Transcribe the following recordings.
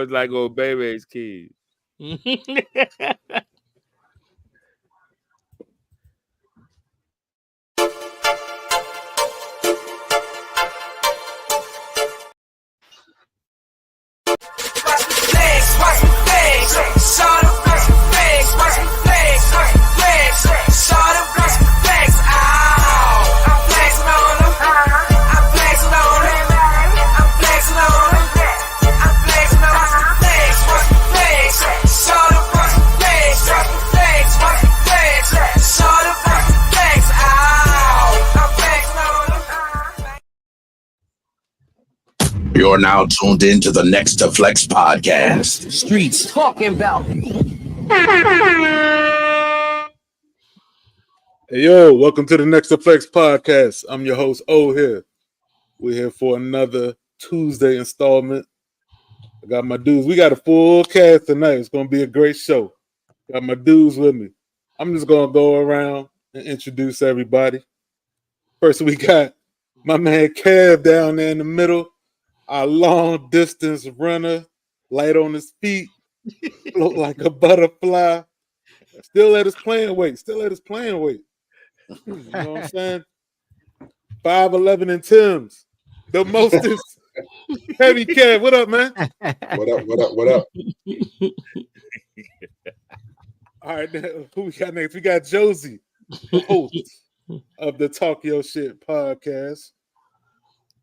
boys like old baby's kids. You're now tuned into the Next2Flex Podcast. Streets talking about. Hey, yo, welcome to the Next2Flex Podcast. I'm your host, O here. We're here for another Tuesday installment. I got my dudes. We got a full cast tonight. It's going to be a great show. Got my dudes with me. I'm just going to go around and introduce everybody. First, we got my man Kev down there in the middle. Our long distance runner, light on his feet, look like a butterfly. Still at his playing weight. You know what I'm saying? 5'11" and Tim's. The mostest heavy Kev. What up, man? What up? All right, now, who we got next? We got Josie, the host of the Talk Your Shit podcast.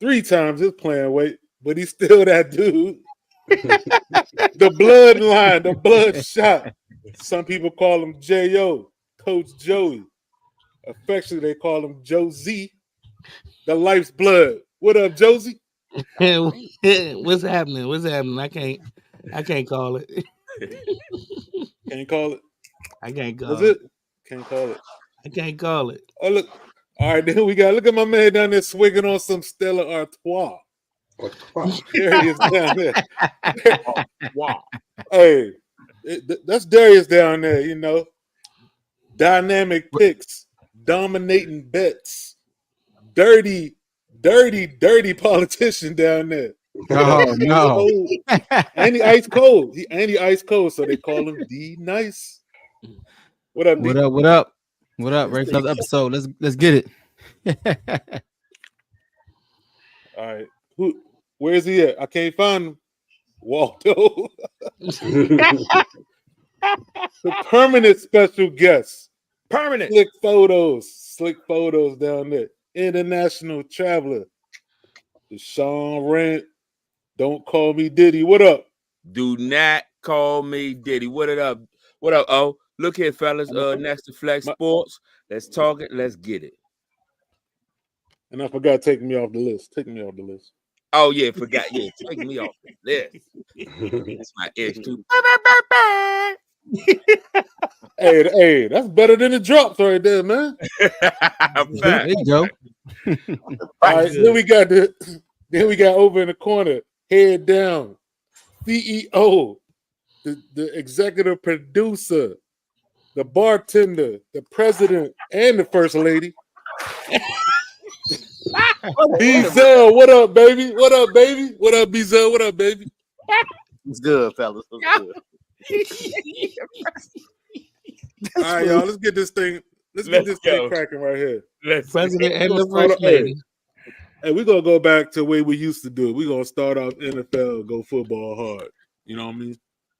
3 times his playing weight. But he's still that dude. The bloodline, the bloodshot. Some people call him J.O., Coach Joey. Affectionately, they call him Josie, the life's blood. What up, Josie? What's happening? I can't call it. Can't call it? I can't call it. Can't call it. I can't call it. Oh, look. All right, then we got, look at my man down there swigging on some Stella Artois. There he is down there. Wow. Hey, that's Darius down there, you know. Dynamic picks, dominating bets. Dirty politician down there. Oh, no. And he ice cold. So they call him D Nice. What up, D? What up? Ready for another episode. Let's get it. All right. Where is he at? I can't find him. Waldo. The permanent special guest. Permanent. Slick photos down there. International traveler. Deshaun Rant. Don't call me Diddy. What up? Do not call me Diddy. What up? Oh, look here, fellas. Next2Flex Sportz. Let's talk it. Let's get it. And I forgot taking me off the list. Oh, yeah, forgot. Yeah, take me off the list. That's my edge, too. Hey, that's better than the drops right there, man. There you go. All right, then we got over in the corner, head down, CEO, the executive producer, the bartender, the president, and the first lady. B-Zell, what up, baby? What up, B-Zell? What up, baby? It's good, fellas. All right, y'all. Let's get this thing cracking right here. President and the first lady. Hey, we're gonna go back to the way we used to do it. We're gonna start off NFL, go football hard. You know what I mean?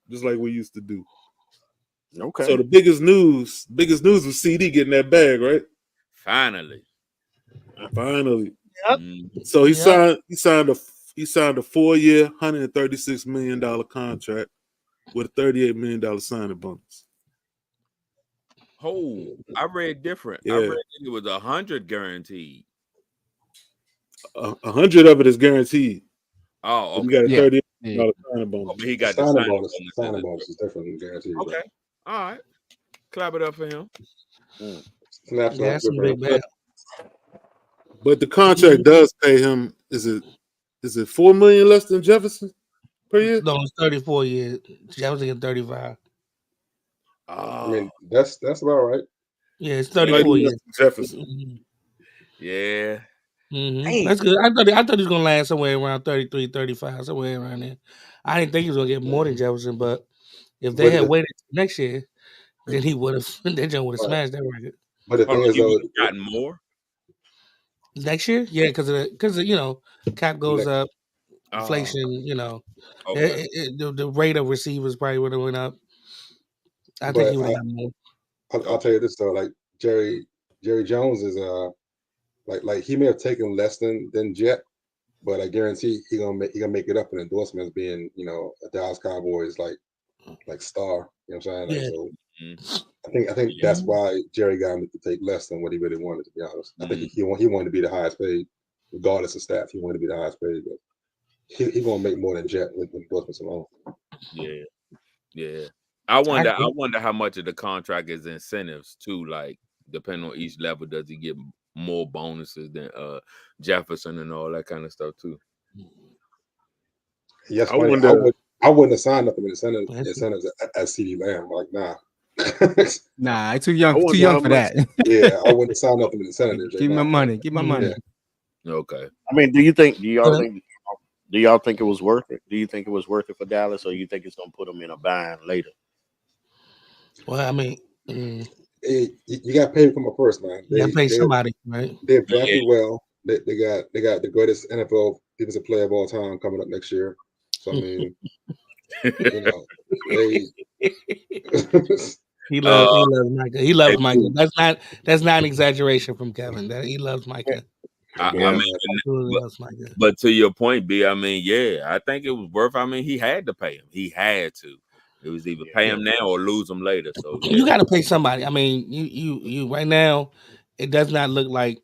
Just like we used to do. Okay. So the biggest news was CD getting that bag, right? Finally. Yep. So he signed a 4-year, $136 million contract with a $38 million signing bonus. Oh, I read different. Yeah. I read that it was 100 guaranteed. 100 of it is guaranteed. Oh, okay. We got a $38 million signing bonus. Oh, but he got the signing bonus. Signing bonus is different than guaranteed. Okay. Right? All right. Clap it up for him. Snaps Yeah, that's some big bag. But the contract does pay him. Is it $4 million less than Jefferson per year? No, it's 34 years. Jefferson getting 35. I mean, that's about right. Yeah, it's 34 years. Jefferson. Yeah. Mm-hmm. That's good. I thought he was gonna land somewhere around 33, 35, somewhere around there. I didn't think he was gonna get more than Jefferson, but if they had waited next year, then he would have. That John would have smashed that record. But the thing is, he though, would have gotten more next year, yeah, because cap goes up, inflation. Okay. The rate of receivers probably would have went up. I think he would have gotten more. I'll tell you this though, like Jerry Jones is like he may have taken less than Jet, but I guarantee he gonna make it up in endorsements, being a Dallas Cowboys like star. You know what I'm saying? So I think that's why Jerry got him to take less than what he really wanted. To be honest, I think he wanted to be the highest paid, regardless of staff. He wanted to be the highest paid, but he gonna make more than Jet with endorsements alone. Yeah. I wonder how much of the contract is incentives too. Like depending on each level, does he get more bonuses than Jefferson and all that kind of stuff too? Yes, I wouldn't have signed nothing with incentives as CeeDee Lamb. Like, nah. Nah, too young for that. Yeah, I wouldn't have signed nothing with incentives. Give my money. Yeah. Okay. I mean, do y'all think it was worth it? Do you think it was worth it for Dallas, or you think it's gonna put them in a bind later? Well, I mean, you got paid from a first, man. You got to pay somebody, right? They've drafted well. They got the greatest NFL defensive player of all time coming up next year. So I mean, he loves Micah. He loves Micah. That's not an exaggeration from Kevin. That he loves Micah. I mean, but to your point, B, I mean, yeah, I think it was worth. I mean, he had to pay him. He had to. It was either pay him now or lose him later. So you got to pay somebody. I mean, you right now, it does not look like.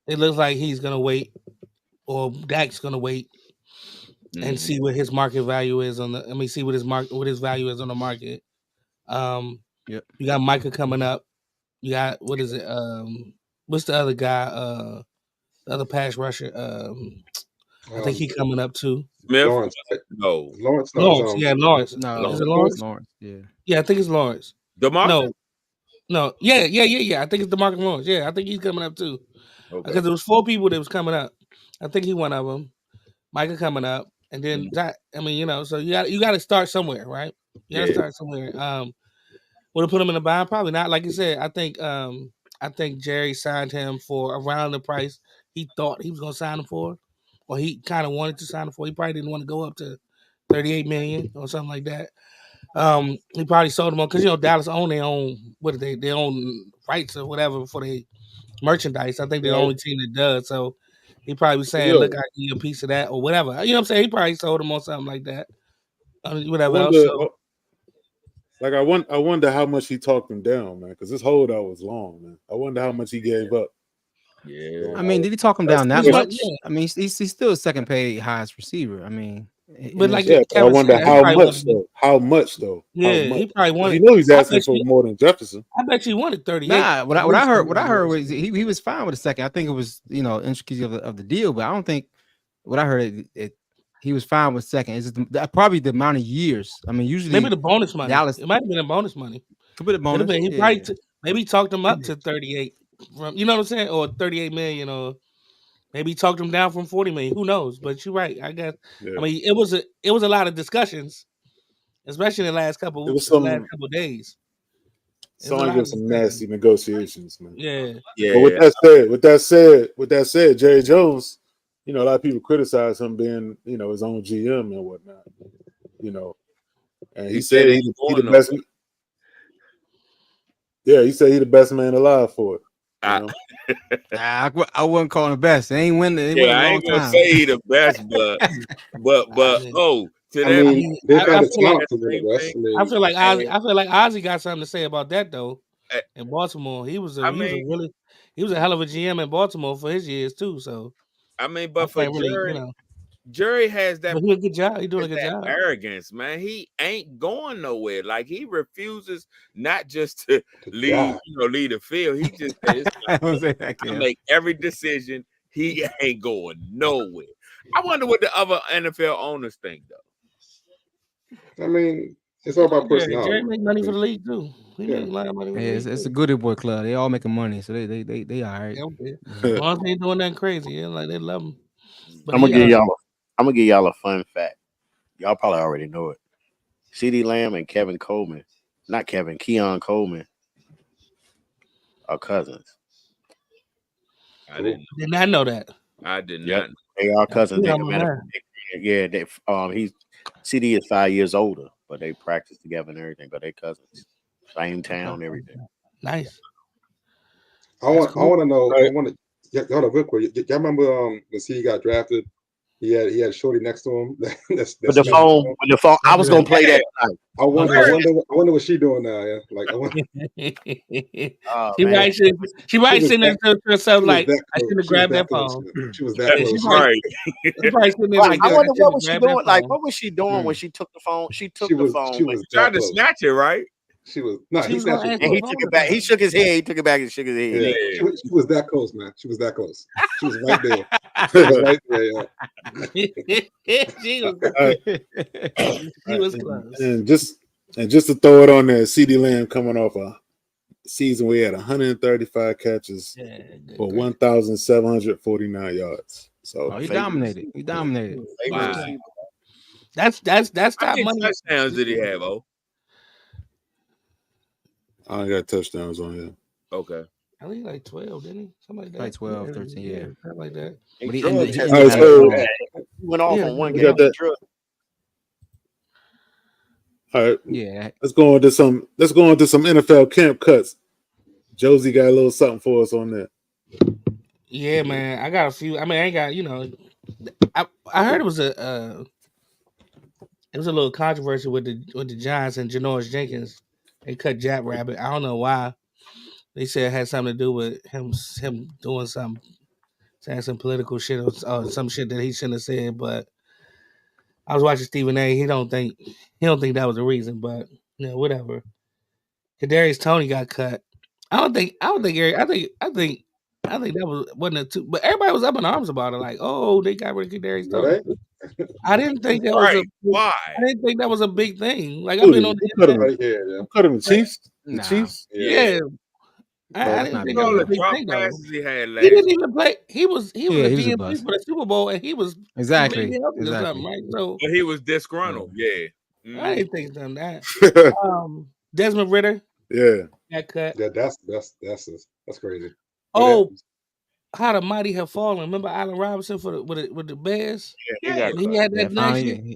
It looks like he's gonna wait, or Dak's gonna wait, and see what his market value is on the. I mean, see what his value is on the market. You got Micah coming up. You got what is it? What's the other guy? The other pass rusher. I think he coming up too. Smith? Lawrence. Lawrence. Yeah, Lawrence. No, is it Lawrence? Yeah, I think it's Lawrence. DeMarcus? No. Yeah. I think it's DeMarcus Lawrence. Yeah, I think he's coming up too. Because there was 4 people that was coming up. I think he one of them. Micah coming up, and then I mean, so you got to start somewhere, right? You got to start somewhere. Would have put him in a bind? Probably not. Like you said, I think Jerry signed him for around the price he thought he was going to sign him for, or he kind of wanted to sign him for. He probably didn't want to go up to $38 million or something like that. He probably sold him on because Dallas own their own their own rights or whatever for their merchandise. I think they're the only team that does. So he probably was saying, "Look, I give you a piece of that or whatever." You know what I'm saying? He probably sold him on something like that. Whatever else. So. Like I wonder how much he talked him down, man, because this holdout was long, man. I wonder how much he gave up. Yeah. I mean, did he talk him down that much? Yeah. I mean, he's still second paid highest receiver. I mean, but like, I wonder how much though. How much though? Yeah, he probably wanted. He's asking for more than Jefferson. I bet you wanted 38. Nah, what I heard was he was fine with the second. I think it was intricacies of the deal, but I don't think what I heard he was fine with second. It's just probably the amount of years. I mean, usually maybe the bonus money. Dallas, it might have been a bonus money. Could be the bonus. Maybe he talked him up to 38. You know what I'm saying? Or 38 million, or maybe he talked him down from 40 million. Who knows? But you're right. I guess. Yeah. I mean, it was a lot of discussions, especially in the last couple days. Someone did some nasty negotiations, man. Yeah. But with that said, Jerry Jones, a lot of people criticize him being, his own GM and whatnot. And he said he the best. Yeah, he said he the best man alive for it. I wouldn't call him the best. They ain't winning. I ain't gonna say he the best, but I feel like Ozzie got something to say about that though. In Baltimore, he was a hell of a GM in Baltimore for his years too. So I mean, but for Jerry, Jerry has that. He doing a good job. He doing a good job. Arrogance, man. He ain't going nowhere. Like he refuses not just to lead the field. He just I make every decision. He ain't going nowhere. I wonder what the other NFL owners think, though. I mean, it's all about personality. Jerry make money for the league too. It's a goody boy club. They all making money, so they all right. As long as they ain't doing nothing crazy, yeah, like they love him. But I'm gonna give y'all a fun fact. Y'all probably already know it. CeeDee Lamb and Keon Coleman are cousins. I did not know that. I did not. They are cousins. CD is 5 years older, but they practice together and everything. But they cousins, same town, everything. Nice. I want to know. Y'all real quick. Y'all remember when CD got drafted? He had Shorty next to him. With the phone. I was gonna play that tonight. I wonder what she doing now. Yeah, like I wonder. She might sitting there to herself like, I should have grabbed that phone. She was that close. She probably sitting there like, I wonder what was she doing. Like, what was she doing when she took the phone? She took the phone. She was trying to snatch it, right? She was no. He snatched it. He took it back. He shook his head. He took it back and shook his head. Yeah. She was that close, man. She was that close. She was right there. She was right there. She was close. And just to throw it on there, CeeDee Lamb coming off a season where he had 135 catches for 1,749 yards. So he dominated. He dominated. Wow. That's top money. Touchdowns did he have? I ain't got touchdowns on here. Okay. I think like 12, didn't he? Something like that. Like 12, 13, yeah. Something like that. But he went off on one game. All right. Yeah. Let's go into some NFL camp cuts. Josie got a little something for us on that. Yeah, man. I got a few. I mean, I ain't got, I heard it was a little controversy with the Giants and Janoris Jenkins. They cut Jack Rabbit. I don't know why. They said it had something to do with him doing something, saying some political shit or some shit that he shouldn't have said. But I was watching Stephen A. He don't think that was the reason, but whatever. Kadarius Toney got cut. I don't think Gary. I think that wasn't a two. But everybody was up in arms about it, like, oh, they got rid of Kadarius Toney. I didn't think that was why. I didn't think that was a big thing. Like I've been on the cut him the Chiefs. The Chiefs. Yeah. I didn't think all the drop passes he had last. He didn't even play. He was a DMP for the Super Bowl, and he was exactly. Right? So but he was disgruntled. Yeah. Mm-hmm. I didn't think of that. Desmond Ridder. Yeah. Got cut. Yeah, that's crazy. Oh, how the mighty have fallen. Remember Allen Robinson with the Bears? Yeah, he had that nice. He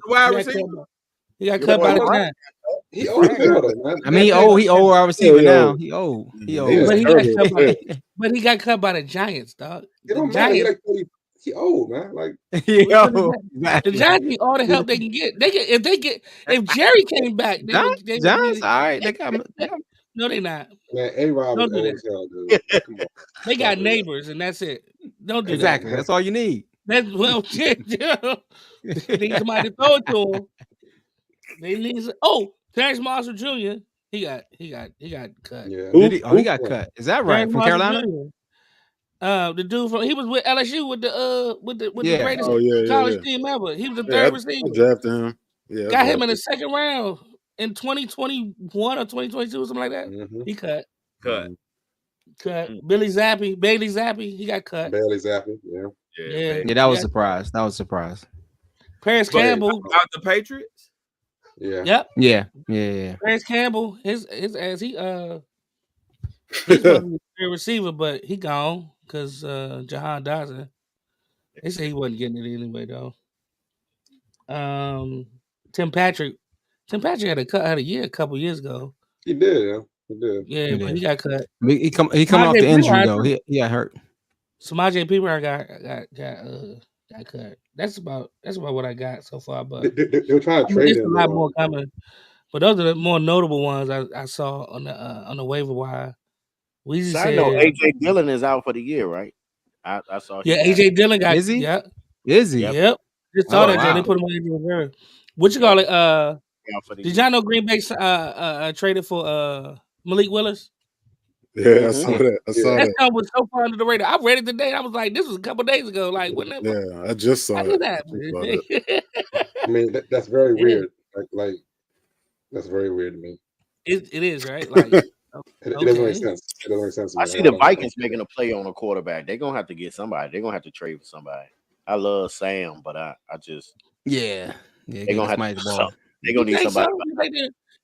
got cut by the Giants. He old now, man. I mean, he old wide receiver now. He old. But he got cut by the Giants, dog. It don't matter. He old, man. Like the Giants need all the help they can get. If Jerry came back, Giants, all right. They got no, they not. Man, A-Rob is old as hell, dude. Come on. They got neighbors, and that's it. Don't do exactly. that. That's all you need. That's shit. They need somebody to throw it to him. They need. Terrence Marshall Jr. He got cut. Yeah. He got cut. Is that right? Terrence From Carolina? The dude he was with LSU with the greatest college team ever. He was the third receiver. I drafted him. Yeah, got him in the second round in 2021 or 2022 or something like that. Mm-hmm. He cut. Mm-hmm. Bailey Zappi, he got cut. Bailey Zappi, yeah. That was a surprise. Paris Campbell out the Patriots. Yeah. Yep. Yeah. Paris Campbell, his ass, he's a receiver, but he gone because Jahan Dodson. They say he wasn't getting it anyway, though. Tim Patrick had a year a couple years ago. He did. Yeah, but he got cut. He coming off the injury though. He got hurt. Samaje Perine got cut. That's about what I got so far. But they were trying to trade him. There's a lot more coming. But those are the more notable ones I saw on the waiver wire. I know AJ Dillon is out for the year, right? I saw. Yeah, AJ Dillon got. Is he? Yeah. Is he? Yep. Just saw that. They put him on injury reserve. What you call it? Did y'all know Green Bay traded for Malik Willis? Yeah, I saw that. That song was so far under the radar. I read it today. I was like, this was a couple days ago. Like, wasn't that? Yeah, I just saw it. I mean, that's very weird. Like that's very weird to me. It is, right? Like, It doesn't make sense. It doesn't make sense. I see the Vikings making a play on a quarterback. They're gonna have to get somebody. They're gonna have to trade for somebody. I love Sam, but I just they're gonna have to do something. They're gonna need somebody.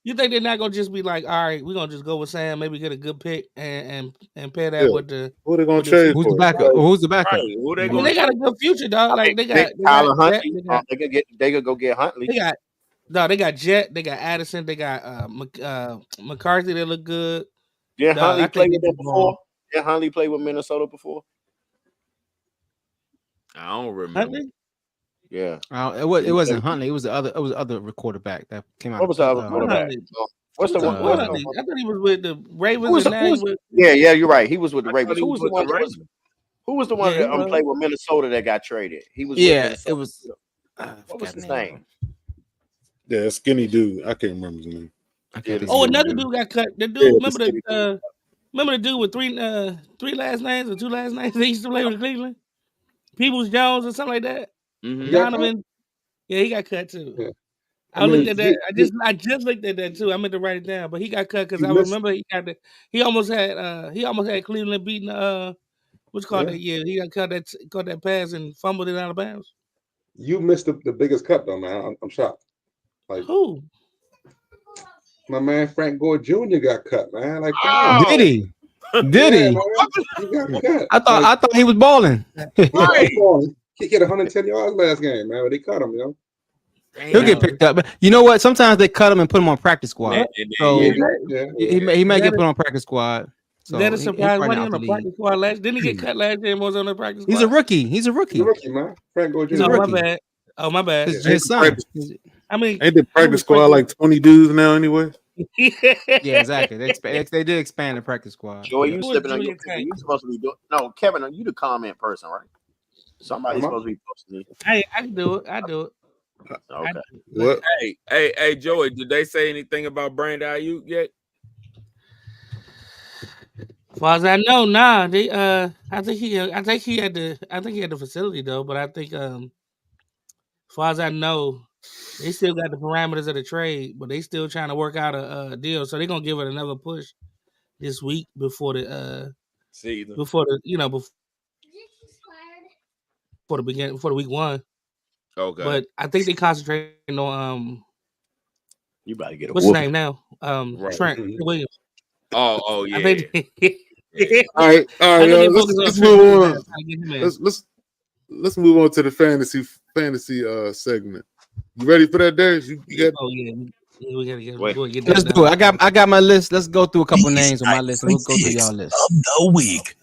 You think they're not gonna just be like, all right, we're gonna just go with Sam, maybe get a good pick and pair that with the who are they gonna trade who's for? the backup? Who's the backup? Right. Who they they got a good future, dog. Like they got Tyler Huntley. Huntley. They could go get Huntley. They got Jet, they got Addison, they got McCarthy. They look good. Yeah, Huntley played with them before. Yeah, Huntley played with Minnesota before. I don't remember. Huntley? Yeah, it wasn't Huntley. It was the other quarterback that came out. What was the other quarterback? What's the one? I thought he was with the Ravens. Yeah, you're right. He was with the Ravens. Who was the one? Who was the one that played with Minnesota that got traded? He was. It was. What was his name? Yeah, skinny dude. I can't remember his name. Another dude got cut. The dude, remember the dude with three last names or two last names? They used to play with Cleveland. Peoples Jones or something like that. Mm-hmm. Donovan. Yeah, he got cut too. Yeah. I looked at that. I just looked at that too. I meant to write it down, but he got cut because I remember he almost had Cleveland beating what's called that year. He got caught that pass and fumbled it out of bounds. You missed the biggest cut though, man. I'm shocked. Like who? My man Frank Gore Jr. got cut, man. Like did he? Did he? He got cut. I thought he was balling. Right. He hit 110 yards last game, man. But they cut him, you know. He'll get picked up, but you know what? Sometimes they cut him and put him on practice squad. So he may get put on practice squad. So that is surprised. Why he on the practice squad last? Didn't he get cut last year and was on the practice squad? He's a rookie, man. Frank Gore Jr. My bad. Oh, my bad. His son. I mean, ain't the practice squad like 20 dudes now anyway? Yeah, exactly. They did expand the practice squad. Joey, you slipping on your thing. You supposed to be doing. No, Kevin, are you the comment person, right? Somebody's supposed to be posting it. Hey, I can do it. I do it. Okay. What? Hey, Joey, did they say anything about Brandon Ayuk yet? As far as I know, nah. They I think he had the facility though, but I think as far as I know, they still got the parameters of the trade, but they still trying to work out a deal. So they're gonna give it another push this week before the season. Before the week one. Okay. But I think they concentrating on you about to get what's his name now? Trent Williams. Oh yeah. I think all right. Let's move on. Let's move on to the fantasy segment. You ready for that, Darius? You got? Oh yeah. We gotta get Let's do it. I got my list. Let's go through a couple names on my list. We'll go through y'all list of the week.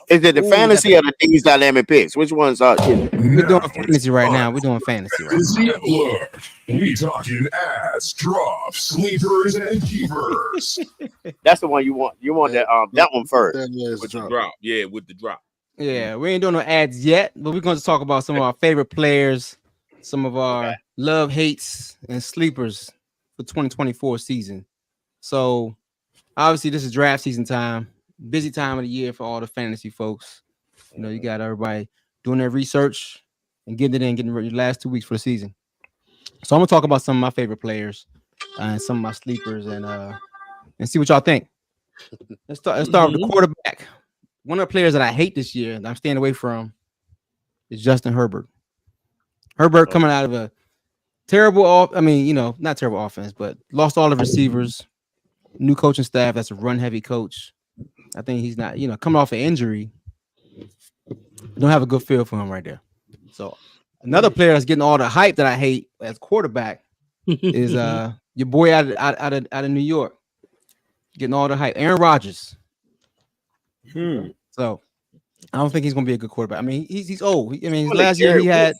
Is it the fantasy or the D's dynamic picks? Which ones are? We're doing fantasy right now. We talking ads, drops, sleepers, and keepers. That's the one you want. You want that one first. With the drop. Yeah, with the drop. Yeah, we ain't doing no ads yet, but we're going to talk about some of our favorite players, some of our love, hates, and sleepers for 2024 season. So, obviously, this is draft season time. Busy time of the year for all the fantasy folks. You know, you got everybody doing their research and getting ready the last 2 weeks for the season. So I'm gonna talk about some of my favorite players and some of my sleepers and see what y'all think. Let's start with the quarterback. One of the players that I hate this year that I'm staying away from is Justin Herbert. Herbert coming out of a not terrible offense, but lost all the receivers, new coaching staff. That's a run heavy coach. I think he's not, coming off an injury. Don't have a good feel for him right there. So another player that's getting all the hype that I hate as quarterback is your boy out of New York, getting all the hype. Aaron Rodgers. So I don't think he's gonna be a good quarterback. I mean, he's old. I mean, last year he had.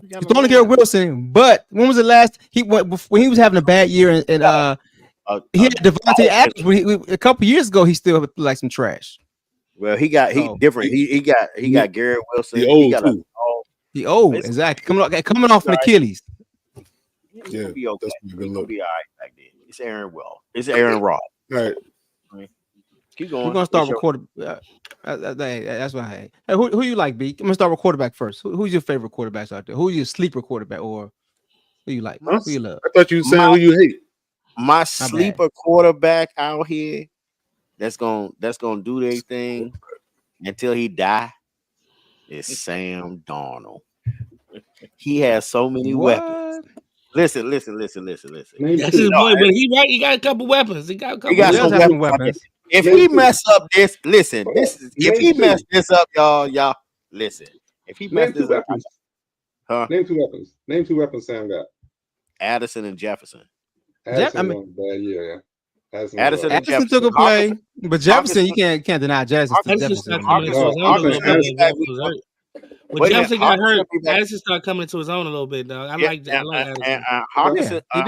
He's throwing to Garrett Wilson, but when was the last when he was having a bad year and he had Devontae Adams a couple years ago. He still like some trash. Well, he different. He got Garrett Wilson. He old exactly coming off an Achilles. Yeah, be okay. He's gonna be all right back then. It's Aaron Rod. All right. Keep going. We're gonna start with quarterback. That's what I hate. Hey, who you like, B? I'm gonna start with quarterback first. Who's your favorite quarterbacks out there? Who's your sleeper quarterback or who you like? Who you love? I thought you were saying who you hate. My sleeper quarterback out here that's gonna do their thing until he die is Sam Darnold. He has so many weapons. Listen. That's his boy, but he got a couple weapons. He got some weapons. If he mess up this, listen. If he mess this up, y'all listen. If he mess this up, Name two weapons Sam got. Addison and Jefferson. Addison bad year, yeah. Addison took a play, but Jefferson, you can't deny Jefferson. When Jefferson got hurt, Addison started coming into his own a little bit, dog. I like Addison. And Hawkinson come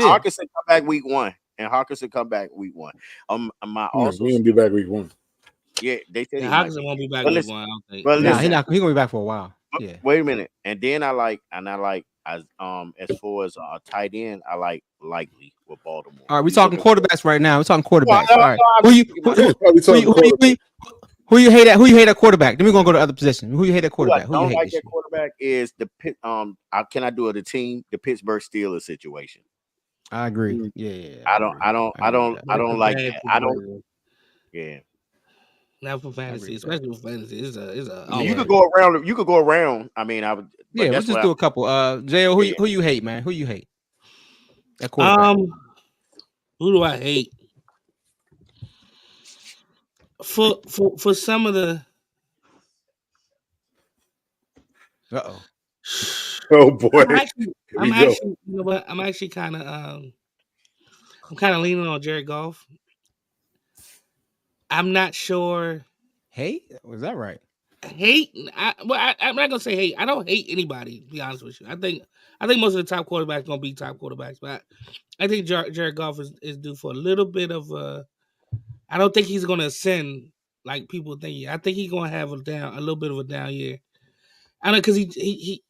back week 1. And Hawkinson come back week 1. He won't be back week 1. Yeah, they said Hawkinson won't be back week 1. I don't think. But he's gonna be back for a while. Yeah. Wait a minute. And then I like as far as tight end, I like Likely with Baltimore. All right, we're talking quarterbacks right now. We're talking quarterbacks. All right. Who you hate at? Who you hate at quarterback? Then we're gonna go to other position. Who you hate at quarterback? Who I don't like that quarterback is the can I do it? The team, the Pittsburgh Steelers situation. I agree. Yeah. I don't like that. I don't. Yeah. Not for fantasy, especially for fantasy. You could go around. You could go around. I mean, I would. Yeah, let's just do a couple. Jo, who you hate, man? Who you hate? At quarterback. Who do I hate? For some of the. Oh boy! I'm actually kind of leaning on Jared Goff. I'm not sure. Hate? Was that right? Hate? I'm not gonna say hate. I don't hate anybody. To be honest with you, I think most of the top quarterbacks gonna be top quarterbacks, but I think Jared Goff is due for a little bit of a. I don't think he's gonna ascend like people think. I think he's gonna have a little bit of a down year. I don't know because he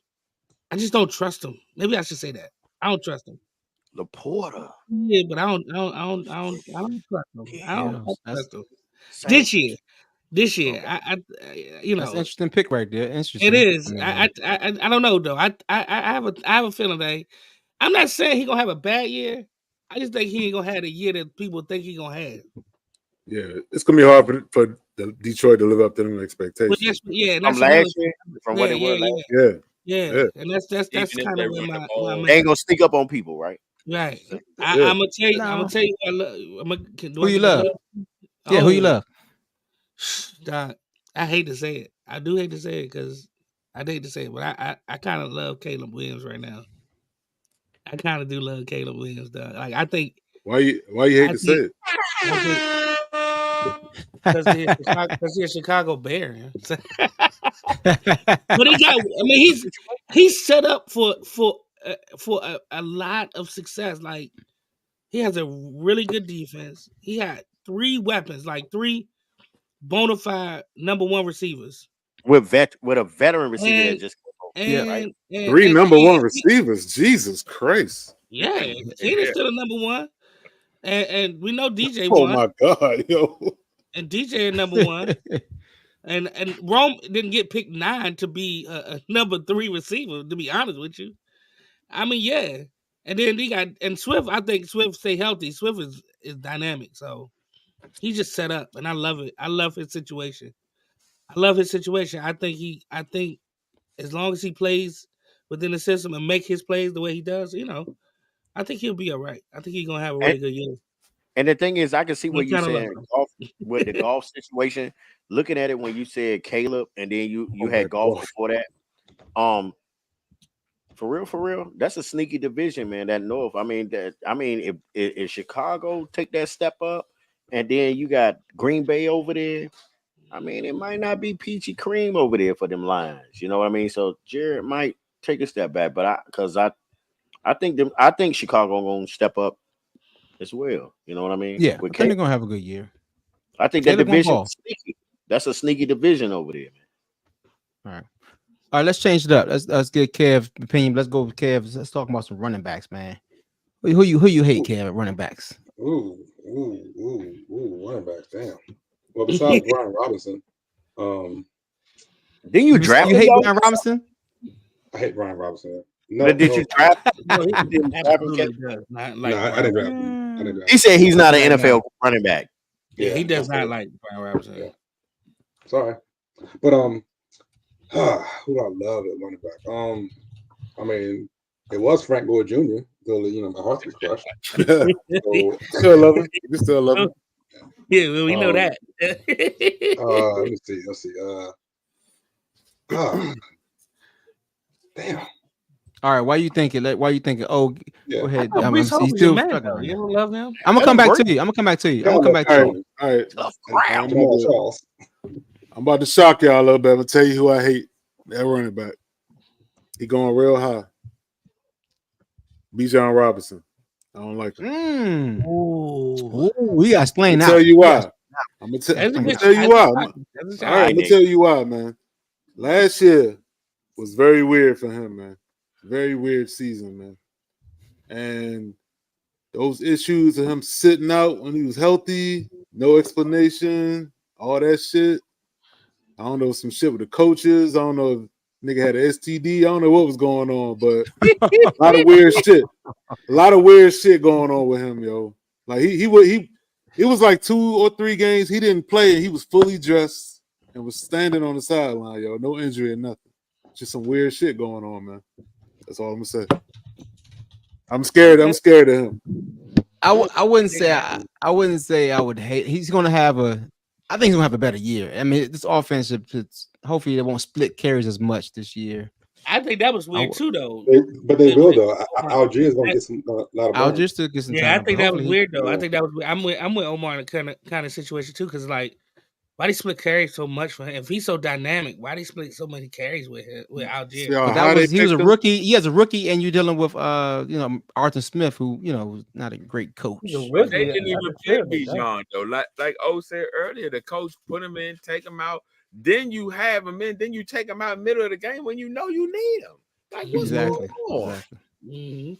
I just don't trust him. Maybe I should say that. I don't trust him. Laporta. Yeah, but I don't trust him. I don't trust him. This year, I that's an interesting pick right there. Interesting. It is. I don't know though. I have a feeling that I'm not saying he's gonna have a bad year. I just think he ain't gonna have the year that people think he's gonna have. Yeah, it's gonna be hard for Detroit to live up to them expectations. And that's last year, from what it was last year. Yeah, and that's kind of where my they ain't gonna sneak up on people, right? Right. I'm gonna tell you. Who you love? Yeah, who you love? Doc, I hate to say it. I do hate to say it because I hate to say it, but I kind of love Caleb Williams right now. I kind of do love Caleb Williams, dog. Like I think. Why you hate to say it? Because he's a Chicago Bear. But he got. I mean, he's set up for a lot of success. Like he has a really good defense. He had 3 weapons, like 3 bona fide number 1 receivers with a veteran receiver that just right? 3 number 1 receivers. Jesus Christ! Yeah, Keenan's still a number 1, and we know DJ. Oh my God, yo! And DJ is number 1, and Rome didn't get picked 9 to be a number 3 receiver. To be honest with you, I mean, yeah. And then he got Swift. I think Swift stay healthy. Swift is dynamic, so. He's just set up, and I love it. I love his situation. I think as long as he plays within the system and make his plays the way he does, I think he'll be all right. I think he's gonna have a really good year. And the thing is, I can see what you said with the golf situation. Looking at it when you said Caleb, and then you had golf before that. For real, that's a sneaky division, man. That North. I mean, if Chicago take that step up. And then you got Green Bay over there. I mean, it might not be peachy cream over there for them Lions. You know what I mean? So Jared might take a step back, but I think Chicago gonna step up as well. You know what I mean? Yeah, I think they're gonna have a good year. I think that division is sneaky. That's a sneaky division over there, man. All right. Let's change it up. Let's get Kev's opinion. Let's go with Kev. Let's talk about some running backs, man. Who you hate, Kev, at running backs? Ooh, running back, damn. Well, besides Brian Robinson, didn't you draft? You hate Brian Robinson? I hate Brian Robinson. No, did you draft? No, I didn't draft him. He said he's not an NFL running back. Yeah, he does not like Brian Robinson. Yeah. Sorry, but who do I love at running back? I mean, it was Frank Gore Jr. Though my heart was crushed. So, still love him. You still love him. Yeah, well, we know that. Let's see. Damn. All right, why you thinking? Oh, yeah. Go ahead. You don't love him? I'm gonna come back to you. I'm gonna come back to you. All right. I'm about to shock y'all a little bit. I'm gonna tell you who I hate. That running back. He going real high. Bijan Robinson. I don't like him. Ooh, we gotta explain that. Tell you why. I'm gonna tell you why. All right, I'm gonna tell you why, man. Last year was very weird for him, man. Very weird season, man. And those issues of him sitting out when he was healthy, no explanation, all that shit. I don't know, some shit with the coaches. I don't know if nigga had an STD. I don't know what was going on, but a lot of weird shit. A lot of weird shit going on with him, yo. Like he was like 2 or 3 games he didn't play, and he was fully dressed and was standing on the sideline, yo. No injury or nothing. Just some weird shit going on, man. That's all I'm gonna say. I'm scared of him. I wouldn't say I would hate. He's gonna have I think he's gonna have a better year. I mean, this offense, hopefully they won't split carries as much this year. I think that was weird too, though. But they will, though. Algier is gonna get a lot of. Algier still get some time. I think that was weird, though. I think that was. I'm with Omar in a kind of situation too, because like, why they split carries so much for him? If he's so dynamic, why they split so many carries with Algier? He was a rookie. He has a rookie, and you're dealing with Arthur Smith, who was not a great coach. They didn't even pick Bijan though. Like O said earlier, the coach put him in, take him out. Then you have him in. Then you take him out in the middle of the game when you know you need him. Like what's going on? Exactly. Mm-hmm.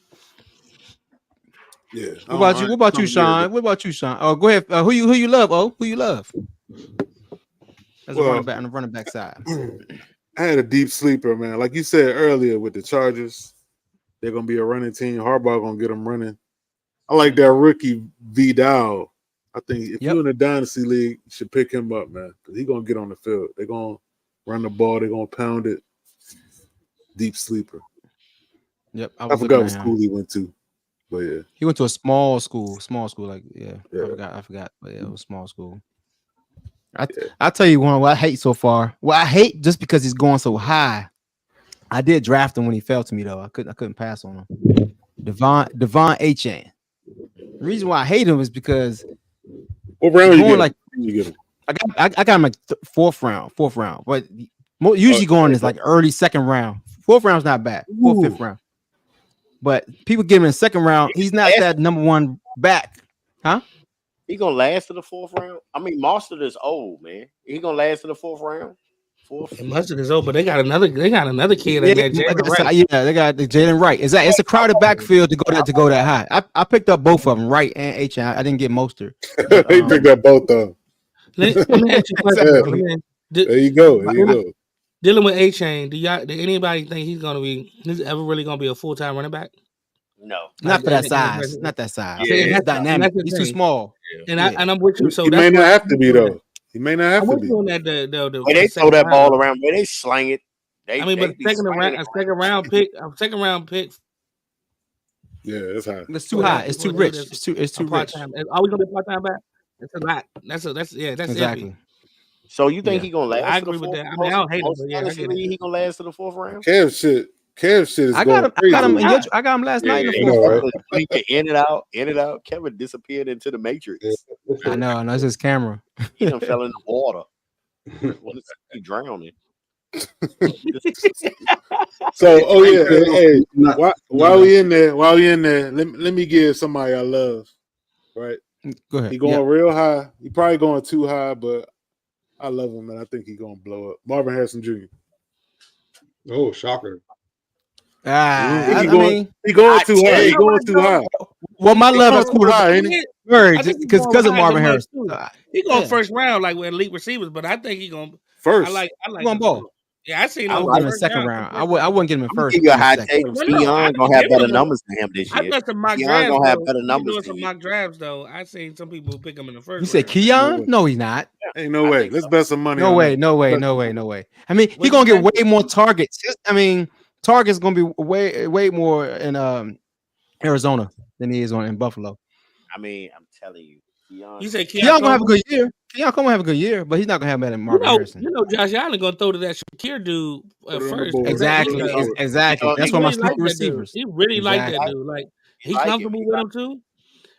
Yeah. What about you, Sean? Oh, go ahead. Who you love? Oh, who you love? As a running back on the running back side. I had a deep sleeper, man. Like you said earlier with the Chargers, they're gonna be a running team. Harbaugh gonna get them running. I like that rookie Vidal. I think if you're in a dynasty league, you should pick him up, man, because he's gonna get on the field. They're gonna run the ball. They're gonna pound it. Deep sleeper. Yep. I forgot what school he went to, but yeah, he went to a small school. Like I forgot, but yeah, it was a small school. I'll tell you what I hate so far. Well, I hate just because he's going so high. I did draft him when he fell to me though. I couldn't pass on him. Devon Achane. The reason why I hate him is because what round you get him? I got him like fourth round, but usually going is like early second round. Fourth round's not bad. Fourth, fifth round. But people get him in the second round. He's not that number one back, huh? He gonna last to the fourth round. I mean, Mostert is old, man. He gonna last to the fourth round. Mustard is old, but they got another kid in there. Yeah, they got Jalen Wright. It's a crowded backfield to go that high. I picked up both of them, Wright and H. I didn't get Mostert. He picked up both of them. Let me ask you a question. There you go. Dealing with A-Chain, do anybody think he's ever really gonna be a full-time running back? No, not for that size. Not that size. Yeah, that's dynamic. He's too small. And I'm with you. So he may not have to be though. He may not have to be. When they throw that ball around, when they slang it. But a second round pick. Yeah, that's high. It's too high. It's too rich. It's too rich. Are we gonna be part-time back? That's a lot. That's exactly. Iffy. So you think he gonna last? I agree with that. I mean, I don't hate him, but yeah, I get it. He gonna last to the fourth round. Kev shit is I got him last night in the fourth round. In it out. Kevin disappeared into the Matrix. I know. It's his camera. He done fell in the water. He drowning. So, hey, while we in there, let me give somebody I love. Right, go ahead. He going real high. He probably going too high, but I love him, and I think he's gonna blow up. Marvin Harrison Jr. Oh, shocker! He going too high. He going too high. Well, my love is too high, ain't it? Because of Marvin Harrison. He going first round like with elite receivers, but I think he going first. I like going ball. Yeah, I seen. I would give him a second round. I wouldn't give him a first. Give you a hot take. Keon gonna have better numbers than him this year. I got some mock Keon drafts. Gonna have better numbers. Doing some mock drafts though. I seen some people pick him in the first. You said Keon? No, he's not. Ain't no way. Let's bet some money. No way. I mean, he's gonna get way more targets. I mean, targets gonna be way more in Arizona than he is in Buffalo. I mean, I'm telling you, Keon. You said Keon gonna have a good year. Keon gonna have a good year, but he's not gonna have better than Marvin Harrison. You know, Josh Allen gonna throw to that Shakir dude first. Exactly. That's why my sleeper receivers. He really liked that dude. Like he's comfortable with him too.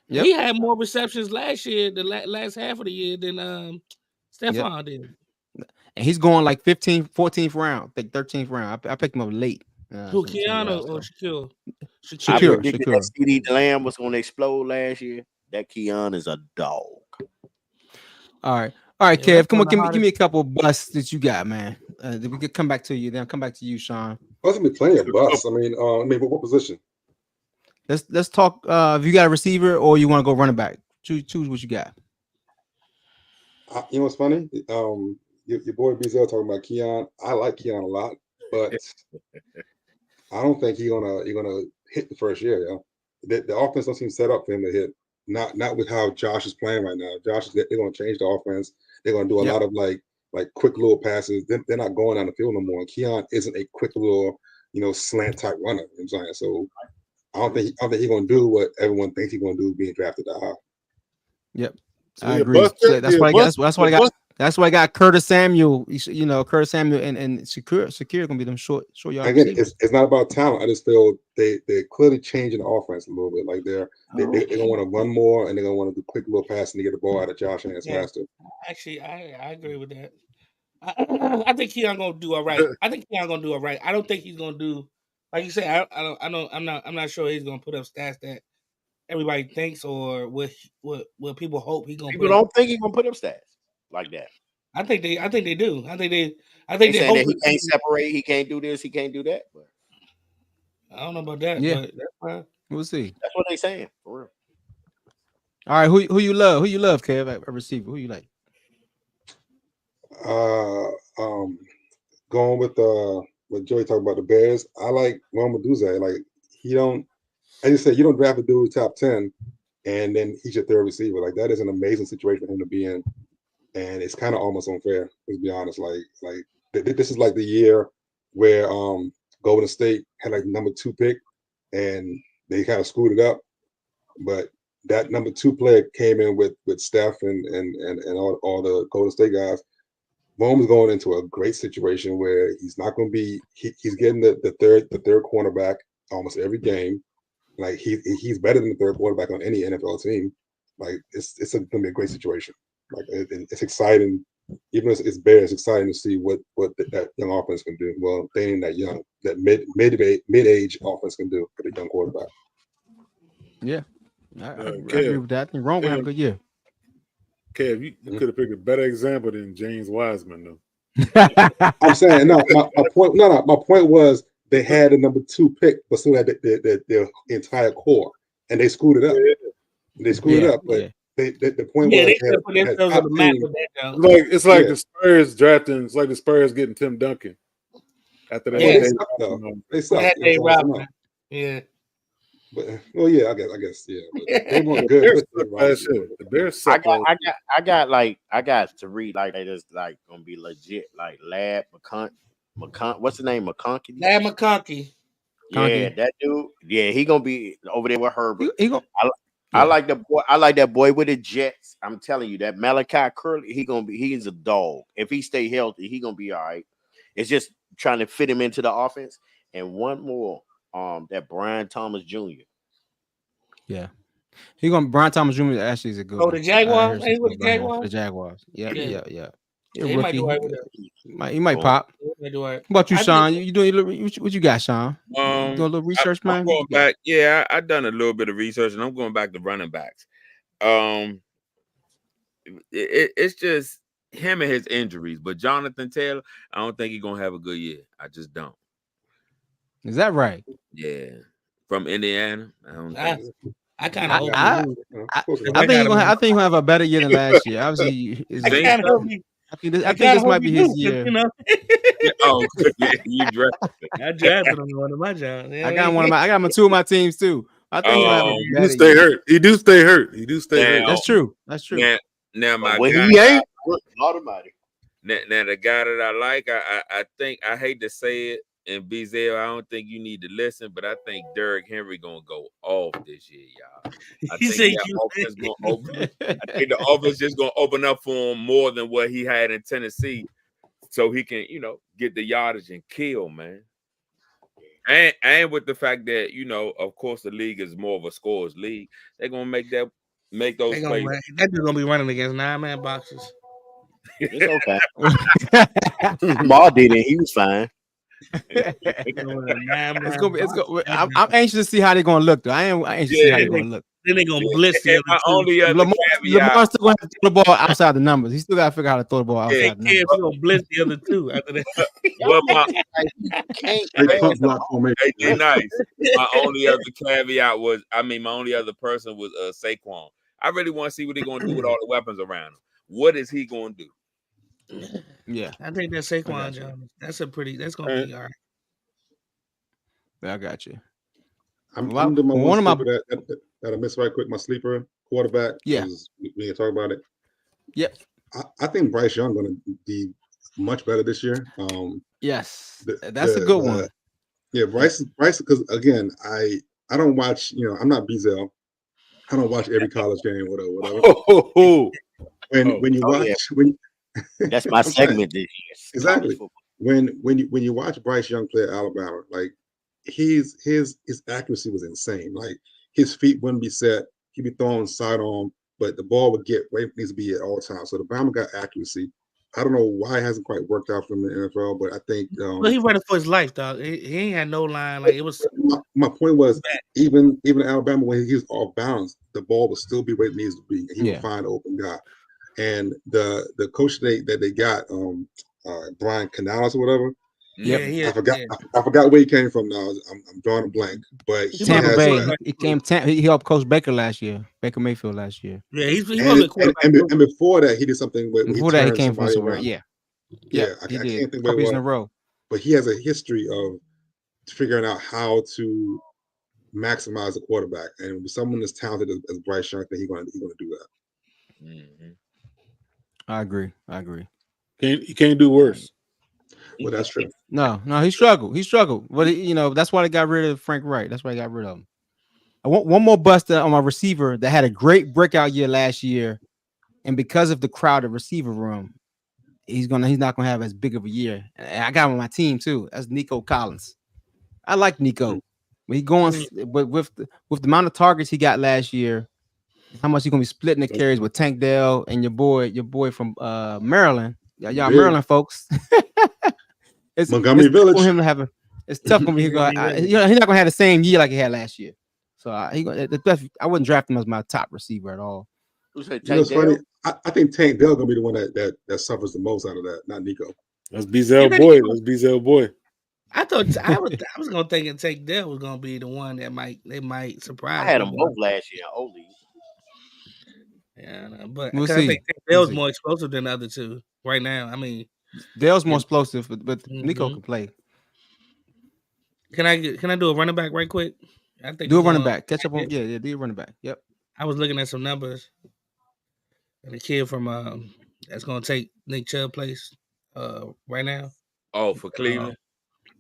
Yep. He had more receptions last year, the last half of the year, than Stephon did. And he's going like 15th, 14th round, like 13th round. I picked him up late. Who, Keanu or Shaquille? Shaquille. That CD Lamb was going to explode last year. That Keon is a dog. All right, Kev. Come on, give me a couple of busts that you got, man. We could come back to you. Then come back to you, Sean. There's gonna be plenty of busts. I mean, what position? Let's talk. If you got a receiver or you want to go running back, choose what you got. You know what's funny? Your boy Bezel talking about Keon. I like Keon a lot, but I don't think he's gonna hit the first year. Yo. The offense don't seem set up for him to hit. Not with how Josh is playing right now. They're gonna change the offense. They're gonna do a lot of like quick little passes. They're not going down the field no more. And Keon isn't a quick little slant type runner. You know what I'm saying? So I don't think he's gonna do what everyone thinks he's gonna do being drafted that high. Yep, I agree. That's why I got Curtis Samuel. Curtis Samuel and Shakir gonna be them short yard. Again, it's not about talent. I just feel they're clearly changing the offense a little bit. Like they're gonna want to run more and they're gonna want to do quick little passing to get the ball out of Josh hands faster. Actually, I agree with that. I think Keon gonna do all right. I don't think he's gonna do like you said. I'm not sure he's gonna put up stats that everybody thinks or what people hope he's gonna. People don't think he's gonna put up stats like that. I think they do. I think they saying that he can't separate, he can't do this, he can't do that. But I don't know about that. Yeah, but that's fine. We'll see. That's what they saying for real. All right, who you love? Who you love, Kev? A receiver. Who you like? Going with what Joey talked about the Bears. I like Ron Medusa. Like as you said, you don't draft a dude top 10 and then he's your third receiver. Like that is an amazing situation for him to be in. And it's kind of almost unfair, let's be honest. Like this is like the year where Golden State had like number 2 pick and they kind of screwed it up. But that number 2 player came in with Steph and all the Golden State guys. Rome is going into a great situation where he's not going to be. He's getting the third cornerback almost every game. Like he's better than the third quarterback on any NFL team. Like it's going to be a great situation. Like it's exciting, even if it's Bears. It's exciting to see what that young offense can do. Well, they ain't that young. That mid-age offense can do for the young quarterback. Yeah, I agree with that. I think Rome will have a good year. Kev, you could have picked a better example than James Wiseman, though. I'm saying my point. My point was they had a number 2 pick, but still had their entire core, and they screwed it up. They screwed it up, but the point was they could put themselves on the map with that. Like it's like the Spurs drafting. It's like the Spurs getting Tim Duncan. After that, they sucked. Yeah. But, well, yeah, I guess, yeah. But they weren't good. The Bears suck. I got to read like they just like gonna be legit. Like Lab McConkey. What's the name? McConkey. Lab McConkey. Yeah, that dude. Yeah, he gonna be over there with Herbert. I like the boy. I like that boy with the Jets. I'm telling you that Malachi Curley. He's a dog. If he stay healthy, he gonna be all right. It's just trying to fit him into the offense. And one more. That Brian Thomas Jr. Yeah, Brian Thomas Jr. actually is a good. Oh, the Jaguars. The Jaguars. Yeah. He might do right with that. He might pop. What about you, Sean? You doing what you got, Sean? Doing a little research, man. I'm going back. Yeah, I've done a little bit of research, and I'm going back to running backs. It's just him and his injuries. But Jonathan Taylor, I don't think he's gonna have a good year. I just don't. Is that right? Yeah, from Indiana. I kind of I think he's gonna have a better year than last year. Obviously, I think this might be his year. You know? Oh, you drafted. I drafted him on one of my jobs. I got two of my teams too. I think he'll have a He better do stay year. hurt. He do stay hurt. He do stay hurt. That's true. That's true. Now my when guy, he ain't, automatic. Now the guy that I like, I think I hate to say it, and Bezel, I don't think you need to listen, but I think Derrick Henry gonna go off this year, y'all. I think the offense just gonna open up for him more than what he had in Tennessee, so he can, get the yardage and kill, man. And with the fact that, of course, the league is more of a scorers league, they're gonna make those plays. That dude's gonna be running against 9-man boxes. It's okay. Maul did it. He was fine. I'm anxious to see how they're gonna look, though. I'm anxious to see how they're gonna look. Then they're gonna blitz the other Lamar's still gonna have to throw the ball outside the numbers. He still gotta figure out how to throw the ball outside the numbers. He's gonna blitz the other two after that. Hey, nice. My only other caveat was, my only other person was Saquon. I really want to see what they're gonna do with all the weapons around him. What is he gonna do? Yeah, I think that's Saquon Jones. That's gonna be all right. I got you. I'm doing my one of my that I missed right quick. My sleeper quarterback. Yeah, we can talk about it. Yep. I think Bryce Young going to be much better this year. Yes, that's a good one. Yeah, Bryce. Because again, I don't watch. I'm not Bezel. I don't watch every college game, whatever. When you watch that's my segment this year. Exactly. When you watch Bryce Young play at Alabama, like his accuracy was insane. Like his feet wouldn't be set. He'd be throwing sidearm, but the ball would get where it needs to be at all times. So the Bama got accuracy. I don't know why it hasn't quite worked out for him in the NFL, but I think well, he running for his life, dog. He ain't had no line. Like it was. My point was even in Alabama when he was off balance, the ball would still be where it needs to be. He would find an open guy. And the coach that they got, Brian Canales or whatever. Yeah, I forgot where he came from now. I'm drawing a blank. But Tampa Bay. He helped Coach Baker last year. Baker Mayfield last year. Yeah, he was a quarterback. And before that, he did something. Before that, he came from somewhere. Yeah, he I did. can't think a couple years in a row. But he has a history of figuring out how to maximize the quarterback. And with someone as talented as Bryce Young, I think he's going to do that. Mm-hmm. I agree. He can't do worse. Well, that's true. No, he struggled. But that's why they got rid of Frank Wright. That's why they got rid of him. I want one more buster on my receiver that had a great breakout year last year, and because of the crowded receiver room, he's not gonna have as big of a year. And I got him on my team too. That's Nico Collins. I like Nico, but but with the amount of targets he got last year, how much he gonna be splitting the carries with Tank Dell and your boy from Maryland. Y'all Maryland folks. It's Montgomery Village. For him to have it's tough for me. He's not gonna have the same year like he had last year. So I wouldn't draft him as my top receiver at all. It's funny. I think Tank Dell gonna be the one that suffers the most out of that, not Nico. That's Bezel boy. I thought I was gonna think Tank Dell was gonna be the one that might surprise. I had them both last year. Only. Yeah, but we'll I think Tank Dell's more explosive than the other two right now. I mean, Dell's more explosive, but Nico can play. Can I do a running back right quick? I think do a running back. Catch up on do a running back. Yep. I was looking at some numbers, and the kid from that's gonna take Nick Chubb place right now. Oh, for Cleveland.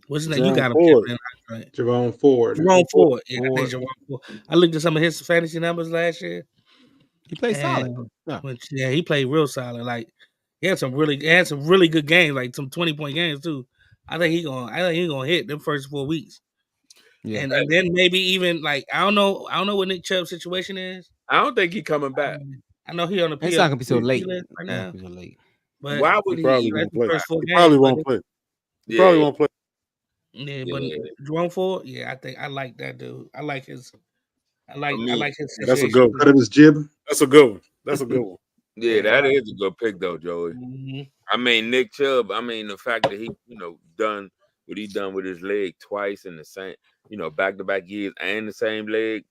What's his name? You got him. Right? Jerome Ford. Yeah, I think Jerome Ford. I looked at some of his fantasy numbers last year. He played solid. Yeah, he played real solid. Like he had some really good games, like some 20-point games too. I think he's gonna hit them first 4 weeks. Yeah, and then maybe even like I don't know what Nick Chubb's situation is. I don't think he's coming back. I know he on the. It's not gonna be so late right now. But why would he? Probably won't play. He probably won't play. Yeah, but Jerome Ford, I think I like that dude. I like his. I like his. That's a good one. Cut of his jib. That's a good one. Yeah, that is a good pick though, Joey. Mm-hmm. I mean, Nick Chubb. I mean, the fact that he, done what he done with his leg twice in the same, back-to-back years and the same leg,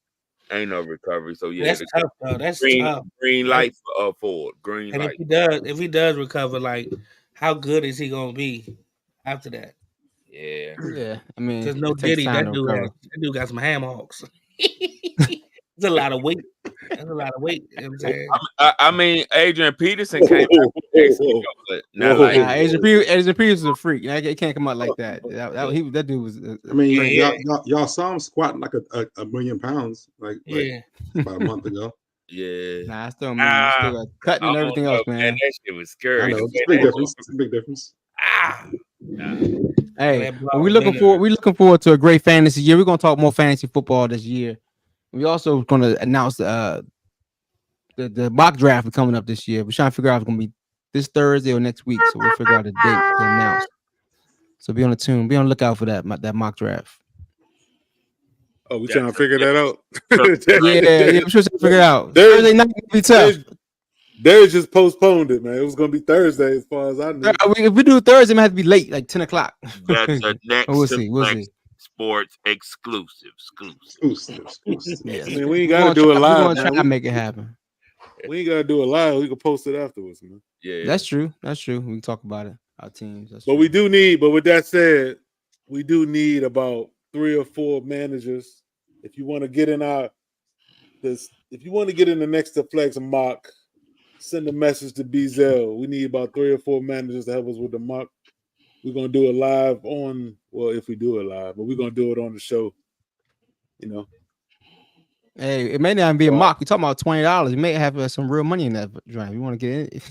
Ain't no recovery. So yeah, that's tough though. That's tough. Green light for Ford. Green and light. if he does recover, like how good is he gonna be after that? Yeah. Yeah, I mean, Because no it takes Diddy, time that to recover. dude got some ham hocks. It's a lot of weight. That's a lot of weight. You know what I'm saying? I mean, Adrian Peterson came back from Mexico, but not like Nah, Adrian Peters is a freak. He can't come out like that. That dude was. I mean, Yeah. y'all saw him squatting like a million pounds, like about a month ago. Yeah. Nah, I still got cutting and everything else, man. That shit was scary. I know, it's a big difference. It's a big difference. Hey, we're looking forward to a great fantasy year. We're gonna talk more fantasy football this year. We also gonna announce the mock draft coming up this year. We're trying to figure out if it's gonna be this Thursday or next week. So we'll figure out a date to announce. So be on the tune. Be on the lookout for that mock draft. Oh, we trying to figure that out. yeah, I'm sure to figure it out. Thursday night will be tough. They just postponed it, man. It was gonna be Thursday, as far as I know. If we do Thursday, it might have to be late, like 10 o'clock. That's a Next2Flex Sportz exclusive. Yeah. I mean, we ain't gotta do it live. We're gonna try to make it happen. We ain't gotta do it live. We can post it afterwards, man. Yeah, that's true. We can talk about it. Our teams. But we do need. But with that said, we do need about 3 or 4 managers. If you want to get in if you want to get in the Next2Flex mock, send a message to Bezel. We need about 3 or 4 managers to help us with the mock. We're gonna do it live if we do it live, but we're gonna do it on the show. You know. Hey, it may not be a mock. You're talking about $20. You may have some real money in that joint. You want to get in?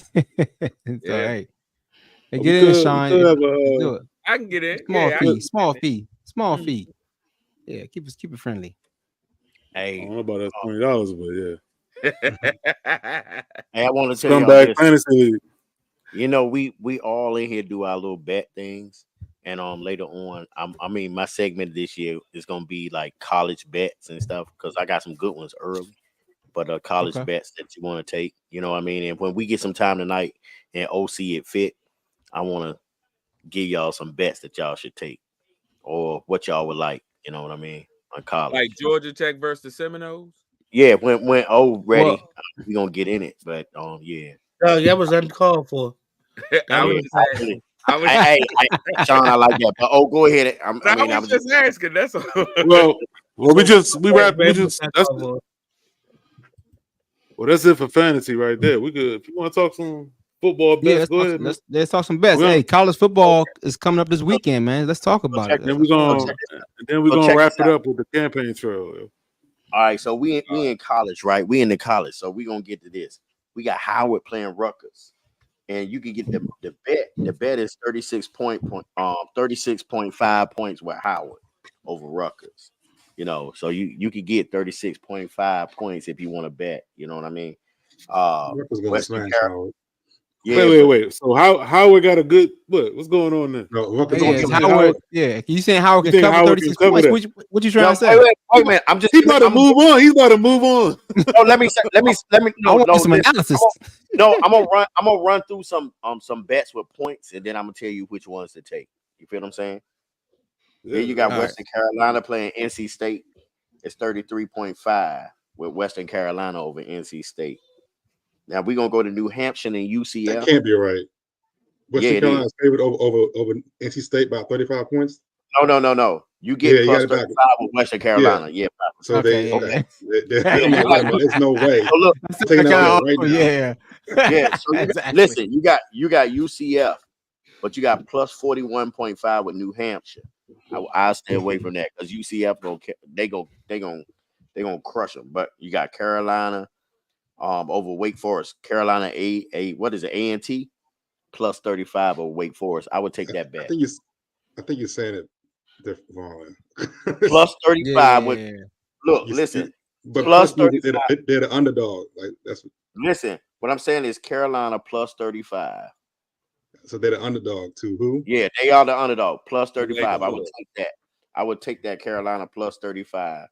So, hey, get in, Sean. Do it. I can get in. Small fee. Yeah, keep it friendly. Hey, I don't know about that $20, but yeah. Hey, I want to tell you back fantasy. You know, we all in here do our little bet things, and later on, my segment this year is gonna be like college bets and stuff because I got some good ones early, but college bets that you want to take, you know what I mean. And when we get some time tonight and OC it fit, I want to give y'all some bets that y'all should take or what y'all would like, you know what I mean, on college. Like Georgia Tech versus the Seminoles. Yeah, when ready, we gonna get in it, but yeah. Oh, that was uncalled for. Sean, I like that. But go ahead. I was just asking. That's all. Well, that's it for fantasy right there. We good. If you want to talk some football bets, go ahead. Let's talk some bets. Hey, college football is coming up this weekend, man. Let's talk about it. Then we're gonna wrap it up with the campaign trail. All right, so we in college, right? We in the college, so we gonna get to this. We got Howard playing Rutgers. And you can get the bet. The bet is 36.5 points with Howard over Rutgers. You know, so you could get 36.5 points if you want to bet. You know what I mean? Western Carolina. Yeah, wait. So Howard got a good what's going on there? No, Howard. Yeah, you saying Howard can cover 36 points? What you trying to say? Wait a minute. I'm just. He's about to move on. He's about to move on. No, let me. No, some analysis. I'm gonna run through some bets with points, and then I'm gonna tell you which ones to take. You feel what I'm saying? Yeah. Then you got Western Carolina playing NC State. It's 33.5 with Western Carolina over NC State. Now we're gonna go to New Hampshire and UCF. That can't be right. Western Carolina's favored over NC State by 35 points. No. You get plus 35 with Western Carolina. Yeah. So there's no way. So look, taking out right now. Yeah. So exactly. Listen, you got UCF, but you got plus 41.5 with New Hampshire. I'll stay away from that because UCF they gonna crush them. But you got Carolina. Over Wake Forest, Carolina what is it? A&T plus 35 over Wake Forest. I would take that bet. I think you're saying it wrong. Plus 35 with listen. But plus 35. They're the underdog. Like that's listen. What I'm saying is Carolina plus 35. So they're the underdog to who? Yeah, they are the underdog plus 35. I would take that. I would take that Carolina plus 35.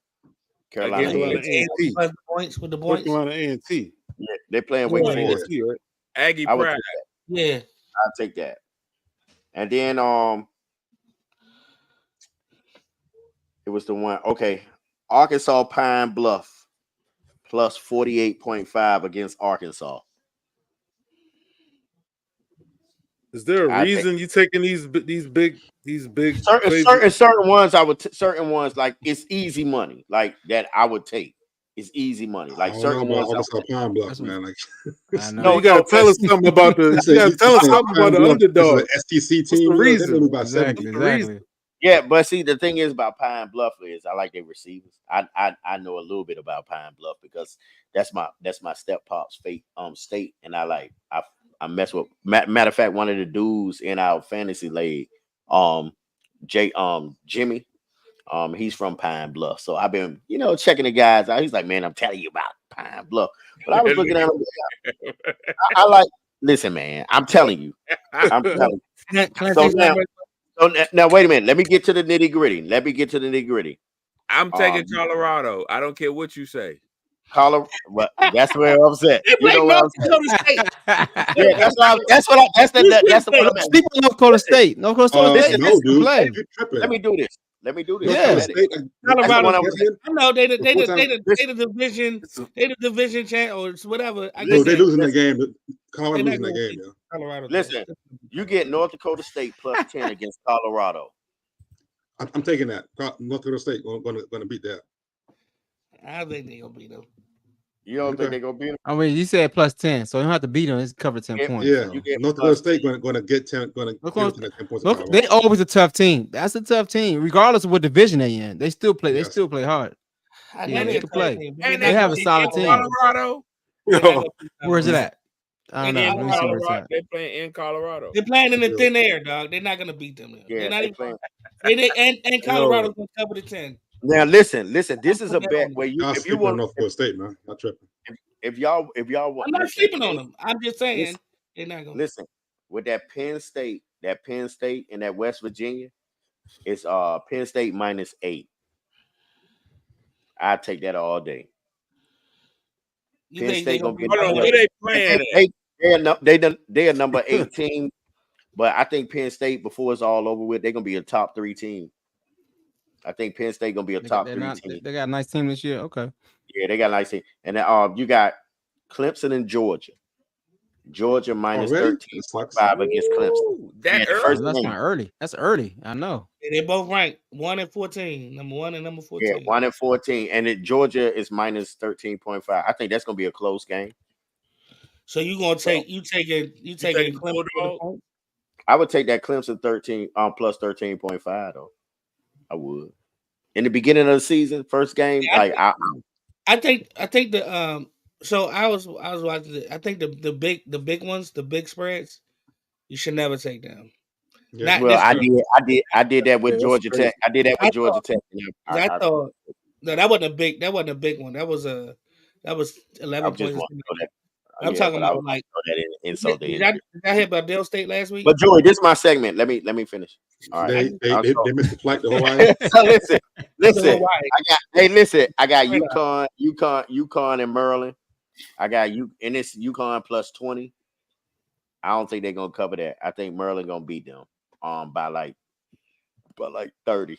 Carolina A&T. Points with the points. Carolina A&T. Yeah, they're playing Wake Forest. Right? Aggie Pride. Yeah, I'll take that. And then it was the one. Okay, Arkansas Pine Bluff plus 48.5 against Arkansas. Is there a reason you taking these big certain ones? Certain ones like it's easy money like that I would take. It's easy money. Like certain ones. Arkansas Pine Bluff, man. Like, no, you gotta tell us something about the. You gotta tell us something about the underdog. STC team. The reason? Exactly. Yeah, but see, the thing is about Pine Bluff is I like their receivers. I know a little bit about Pine Bluff because that's my step pop's state, and I mess with. Matter of fact, one of the dudes in our fantasy league, Jimmy. He's from Pine Bluff, so I've been, checking the guys out. He's like, man, I'm telling you about Pine Bluff. But I was looking at him. I like, listen, man, I'm telling you. Now, wait a minute. Let me get to the nitty gritty. I'm taking Colorado. I don't care what you say. Well, that's where I'm at. You know what I'm saying? Yeah, that's what I'm at. Sleep on North Dakota State. North Dakota State. No, dude. Let me do this. Yeah. Colorado. I know they the division champ or whatever. I guess they're losing the game. Colorado losing the game. Yeah. Colorado. Listen, you get North Dakota State plus 10 against Colorado. I'm taking that. North Dakota State going to beat that. I think they're gonna beat them. You don't think they're gonna beat them? I mean, you said plus 10, so you don't have to beat them. It's covered 10 points. Yeah, so. North Dakota State going to get 10. Going to get 10 points. Look, they always a tough team. That's a tough team, regardless of what division they in. They still play. They still play hard. Yeah, they can play. They have a solid team. Colorado. Where is it at? I don't know. Let me see where it's at. They're playing in Colorado. They're playing in the thin air, dog. They're not gonna beat them. Yeah, they're not even playing. And Colorado's gonna cover the 10. Now listen. This is a bet where if you want North Dakota State, man, not tripping. If y'all want, I'm not sleeping on them. I'm just saying they're not gonna listen with that Penn State and that West Virginia. It's Penn State -8. I take that all day. Penn State gonna get. Where they playing? They're number 18, but I think Penn State before it's all over with, they're gonna be a top 3 team. I think Penn State gonna be a top 3 team. They got a nice team this year. Okay. Yeah, they got a nice team, and then you got Clemson and Georgia. Georgia -13.5 against Clemson. That's kind of early. That's early. I know. And they both ranked 1 and 14. Number 1 and number 14. Yeah, 1 and 14, and Georgia is -13.5. I think that's gonna be a close game. So you gonna take taking Clemson? I would take that Clemson 13 plus 13.5 though. I would. In the beginning of the season, first game, I think the so I was watching it. I think the big ones, the big spreads, you should never take them. Yeah. I did that with Georgia Tech. I did that with Georgia Tech. I thought no, that wasn't a big one. That was 11 points. I'm talking about like did I hear about Dale State last week? But Joey, this is my segment. Let me finish. All right. They missed the flight to Hawaii. So listen. I got UConn and Maryland. I got you, and it's UConn plus 20. I don't think they're gonna cover that. I think Maryland gonna beat them by like 30.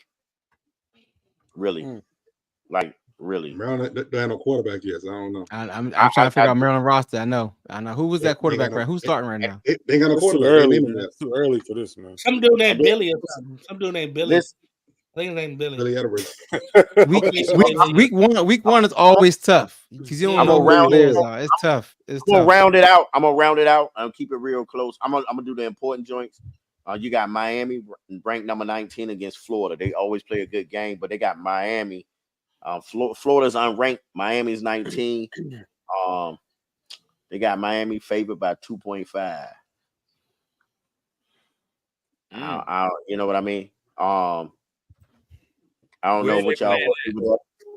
Really, really. Maryland don't have no quarterback yet, so I don't know. I'm trying to figure out Maryland roster. I know. Who was that quarterback? Right? Who's starting right now? They got no quarterback. It's too early for this, man. Some dude named Billy or something. Some dude named Billy. I think his name Billy. Billy Edwards. Week one is always tough because you don't know where players are. It's tough. I'm gonna round it out. And keep it real close. I'm gonna do the important joints. You got Miami ranked number 19 against Florida. They always play a good game, but they got Miami. Florida's unranked. Miami's 19. They got Miami favored by 2.5. You know what I mean? I don't know what y'all.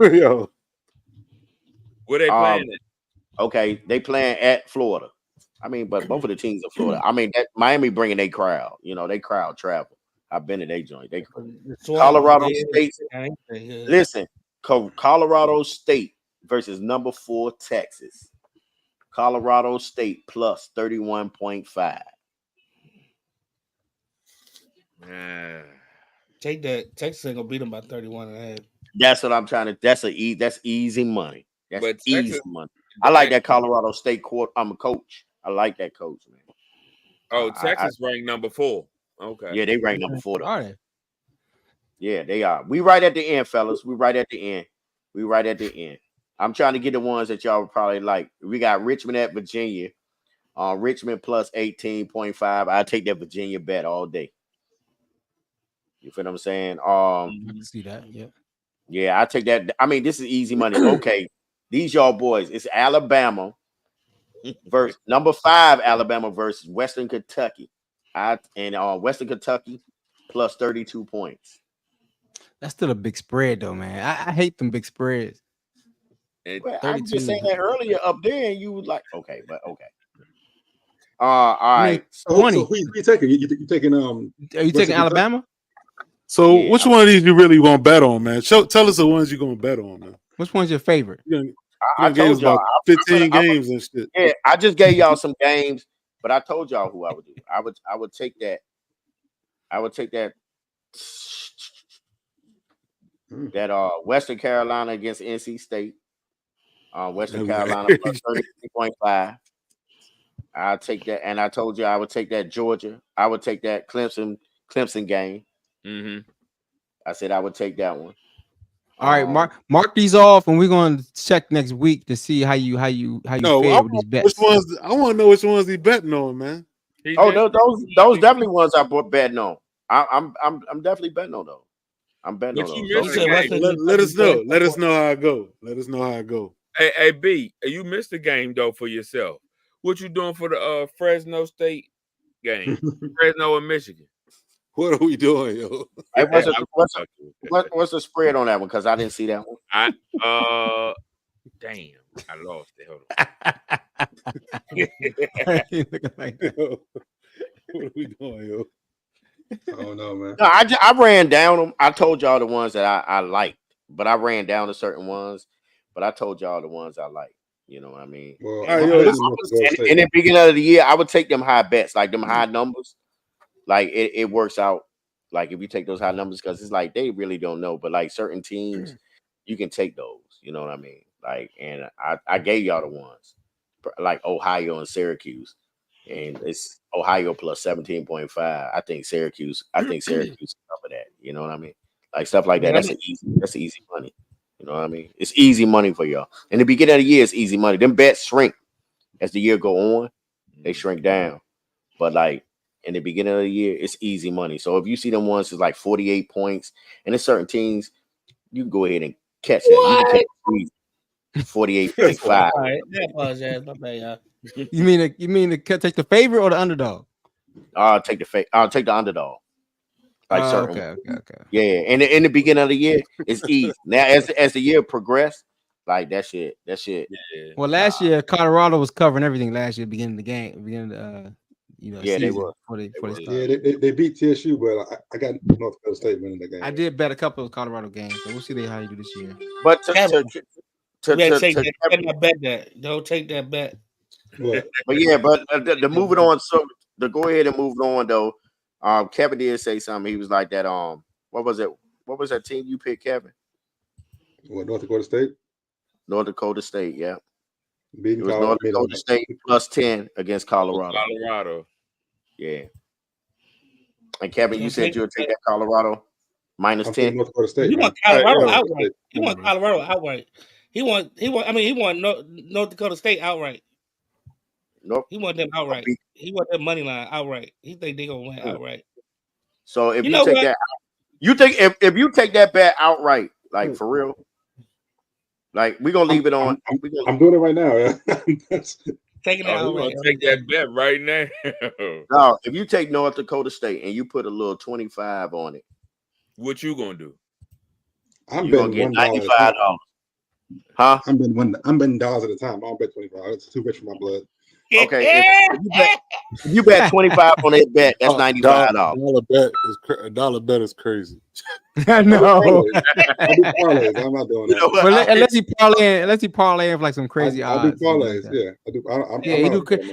Yo, where they playing? Okay, they playing at Florida. I mean, but both of the teams are Florida. I mean, that Miami bringing their crowd. You know, they crowd travel. I've been to their joint. Colorado State. Listen, Colorado State versus number 4 Texas. Colorado State plus 31.5. Take that. Texas ain't gonna beat them by 31.5. That's what I'm trying to. That's easy money. That's easy money. I like that Colorado State court. I'm a coach. I like that coach, man. Oh, Texas ranked number 4. Okay. Yeah, they ranked number 4. Are they? Yeah, they are. We right at the end, fellas. We right at the end. I'm trying to get the ones that y'all would probably like. We got Richmond at Virginia. Richmond plus 18.5. I take that Virginia bet all day. You feel what I'm saying? I can see that. Yeah. Yeah, I take that. I mean, this is easy money. Okay, these y'all boys. It's Alabama versus number 5 Alabama versus Western Kentucky. Western Kentucky plus 32 points. That's still a big spread, though, man. I hate them big spreads. Well, I was just saying that earlier up there, and you was like, okay, but okay. All right. So who you taking? You taking Are you taking Alabama? So which one of these you really gonna bet on, man? Tell us the ones you're gonna bet on, man. Which one's your favorite? I told y'all 15 games and shit. Yeah, I just gave y'all some games, but I told y'all who I would do. I would take that. I would take that. That Western Carolina against NC State. Western Carolina plus 33.5. I'll take that, and I told you I would take that Georgia. I would take that Clemson game. Mm-hmm. I said I would take that one. All right, mark these off, and we're going to check next week to see how you fare with these bets. I want to know which ones he betting on, man. Those definitely ones I bought betting on. I'm definitely betting on those. I'm betting on those. Let us know. Let us know how it go. Hey, B, you missed the game though for yourself. What you doing for the Fresno State game? Fresno and Michigan. What are we doing, yo? Hey, what's the spread on that one? Because I didn't see that one. Damn, I lost it. Hold on. What are we doing, yo? I don't know, man. No, I ran down them. I told y'all the ones that I liked, but I ran down to certain ones. But I told y'all the ones I liked. You know what I mean? Well, in the beginning of the year, I would take them high bets, like them high numbers. Like it works out. Like if you take those high numbers, because it's like they really don't know. But like certain teams, you can take those. You know what I mean? Like, and I gave y'all the ones like Ohio and Syracuse, and it's Ohio plus 17.5. I think Syracuse cover that. You know what I mean? Like stuff like that. That's easy money. You know what I mean? It's easy money for y'all. In the beginning of the year, it's easy money. Them bets shrink as the year go on. They shrink down. But like in the beginning of the year, it's easy money. So if you see them ones is like 48 points, and there's certain teams, you can go ahead and catch that. You can take 48.5. All right, I apologize. My bad, y'all. You mean to take the favorite or the underdog? I'll take the underdog. Like okay. Yeah, and in the beginning of the year, it's easy. Now, as the year progressed, like that shit. Yeah. Well, last year Colorado was covering everything. Last year, beginning of the game, yeah, they were. They beat TSU, but I got North Dakota State winning the game. I did bet a couple of Colorado games, so we'll see how you do this year. But don't take that bet. But yeah, the moving on. So to go ahead and move on though. Kevin did say something. He was like that. What was it? What was that team you picked, Kevin? What, North Dakota State? North Dakota State, yeah. It was North Dakota State plus 10 against Colorado. Yeah. And Kevin, you said you would take that Colorado minus 10. North Dakota State. You want Colorado outright? He want Colorado outright. He want North Dakota State outright. Nope. He want them outright. He want that money line outright. He think they gonna win outright. So if you take that, you think if you take that bet outright, like for real, like we're gonna leave it on. I'm doing it right now. Taking it outright. Take that bet right now. No, if you take North Dakota State and you put a little 25 on it, what you gonna do? I'm gonna get $95. Huh? I'm betting dollars at a time. I don't bet $25. It's too rich for my blood. Okay, if you bet 25 on that bet, that's $95. A dollar bet is crazy. I know. I do parlays. I'm not doing that. But unless he parlay of like some crazy odds. I do parlays. Yeah, I do.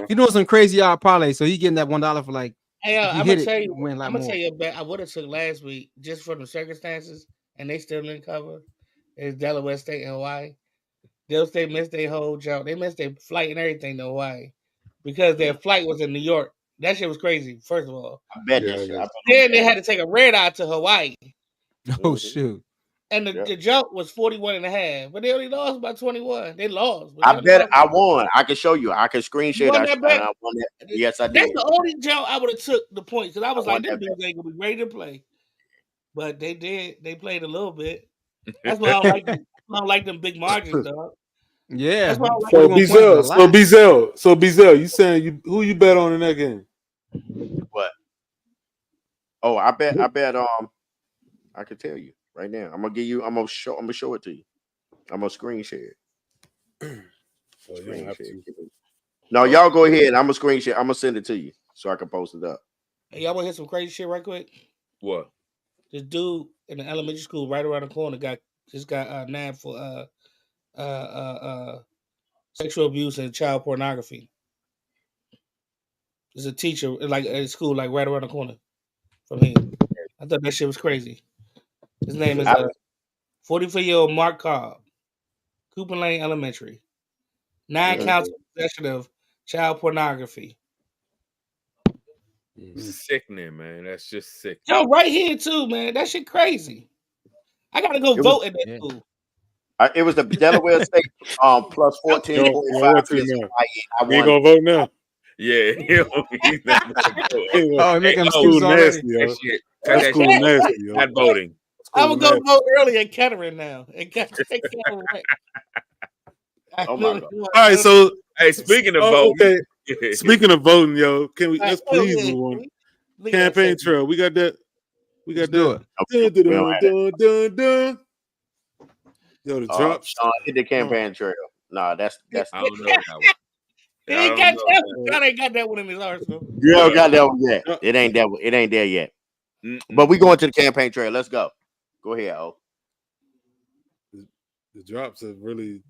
He doing some crazy odd parlays, so he getting that $1 for like. Hey, I'm gonna tell you a bet I would have took last week just for the circumstances, and they still didn't cover. Is Delaware State and Hawaii. Dale State missed their whole jump. They missed their flight and everything to Hawaii because their flight was in New York. That shit was crazy. First of all, I bet that shit. Then they had to take a red eye to Hawaii. Oh shoot! And the jump was 41.5, but they only lost by 21. They lost. I bet I won. I can show you. I can screen share that. I won that. Yes, I did. That's the only jump I would have took the points because I was like, them dudes ain't gonna be ready to play. But they did. They played a little bit. That's why I don't like them. I don't like them big margins, dog. Yeah. That's why I So Bezel, you saying who you bet on in that game? What? Oh, I bet. I can tell you right now. I'm gonna show it to you. I'm gonna screen share it. No, y'all go ahead. I'm gonna screen share. I'm gonna send it to you so I can post it up. Hey, y'all want to hear some crazy shit right quick? What? This dude in the elementary school right around the corner got nabbed for sexual abuse and child pornography. There's a teacher like at school, like right around the corner from him. I thought that shit was crazy. His name is 44-year-old Mark Cobb, Cooper Lane Elementary. 9 counts of possession of child pornography. Sickening, man. That's just sick. Yo, right here too, man. That shit crazy. I gotta go vote at that school. It was the Delaware State plus 14. We ain't gonna vote now. Yeah. Make him school nasty, yo. That's school nasty, yo. Not voting. I'm gonna go vote early in Kettering now. Oh my God. All right, so hey, speaking of voting, speaking of voting, yo, let's please move on. Campaign trail, we got that. We got that. Yo, the drops. Sean, hit the campaign trail. Nah, that's. I don't know that one. He ain't got that one. God ain't got that one in his arsenal. You don't got that one yet. It ain't that one. It ain't there yet. But we going to the campaign trail. Let's go. Go ahead, O. The drops have really.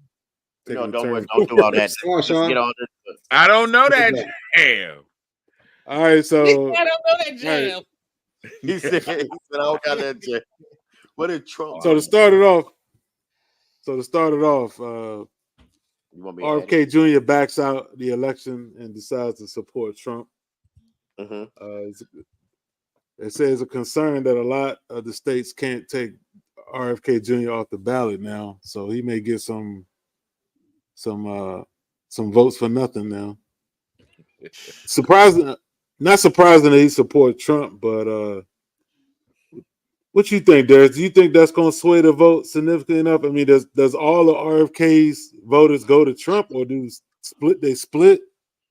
Don't do all that. Come on, Sean. Get on this. I don't know that jam. All right, so I don't know that jam. Right. He said, I don't got that jam. What is Trump? So to start it off, RFK Jr. backs out the election and decides to support Trump. It says a concern that a lot of the states can't take RFK Jr. off the ballot now, so he may get some votes for nothing now. Not surprising that he supports Trump, but what you think, Darius? Do you think that's going to sway the vote significantly enough? I mean, does all the RFK's voters go to Trump, or they split?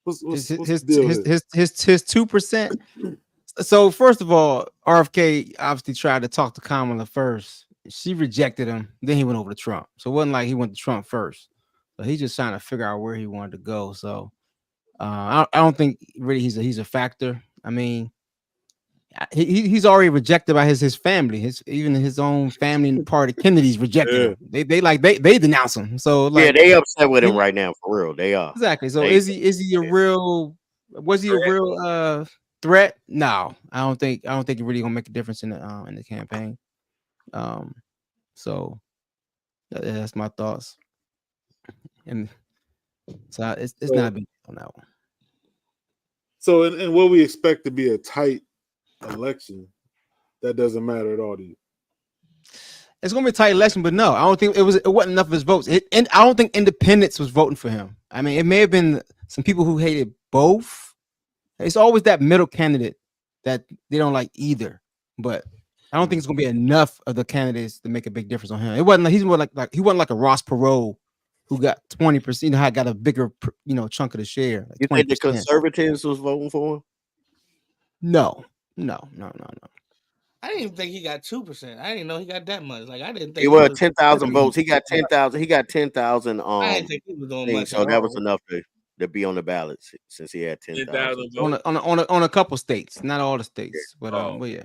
What's his 2%? So first of all, RFK obviously tried to talk to Kamala first. She rejected him. Then he went over to Trump. So it wasn't like he went to Trump first. So he's just trying to figure out where he wanted to go. So I don't think really he's a factor. I mean, he's already rejected by his family. Even his own family and party, Kennedy's rejected him. They denounce him. So they upset with him right now for real. They are exactly. So is he a real? Was he a real threat? No, I don't think it really gonna make a difference in the campaign. So that's my thoughts. And so it's not a big deal on that one. So in what we expect to be a tight election, that doesn't matter at all to you. It's gonna be a tight election, but no, I don't think it wasn't enough of his votes. And I don't think independents was voting for him. I mean, it may have been some people who hated both. It's always that middle candidate that they don't like either. But I don't think it's gonna be enough of the candidates to make a big difference on him. It wasn't like he wasn't like a Ross Perot who got 20%. You know, got a bigger chunk of the share. Like you think the conservatives was voting for him? No. I didn't even think he got 2%. I didn't know he got that much. Like I didn't think he was 10,000 votes. He got 10,000. He got 10,000. I didn't think he was doing much. So that was enough to be on the ballot since he had 10,000 on a couple states, not all the states, but yeah.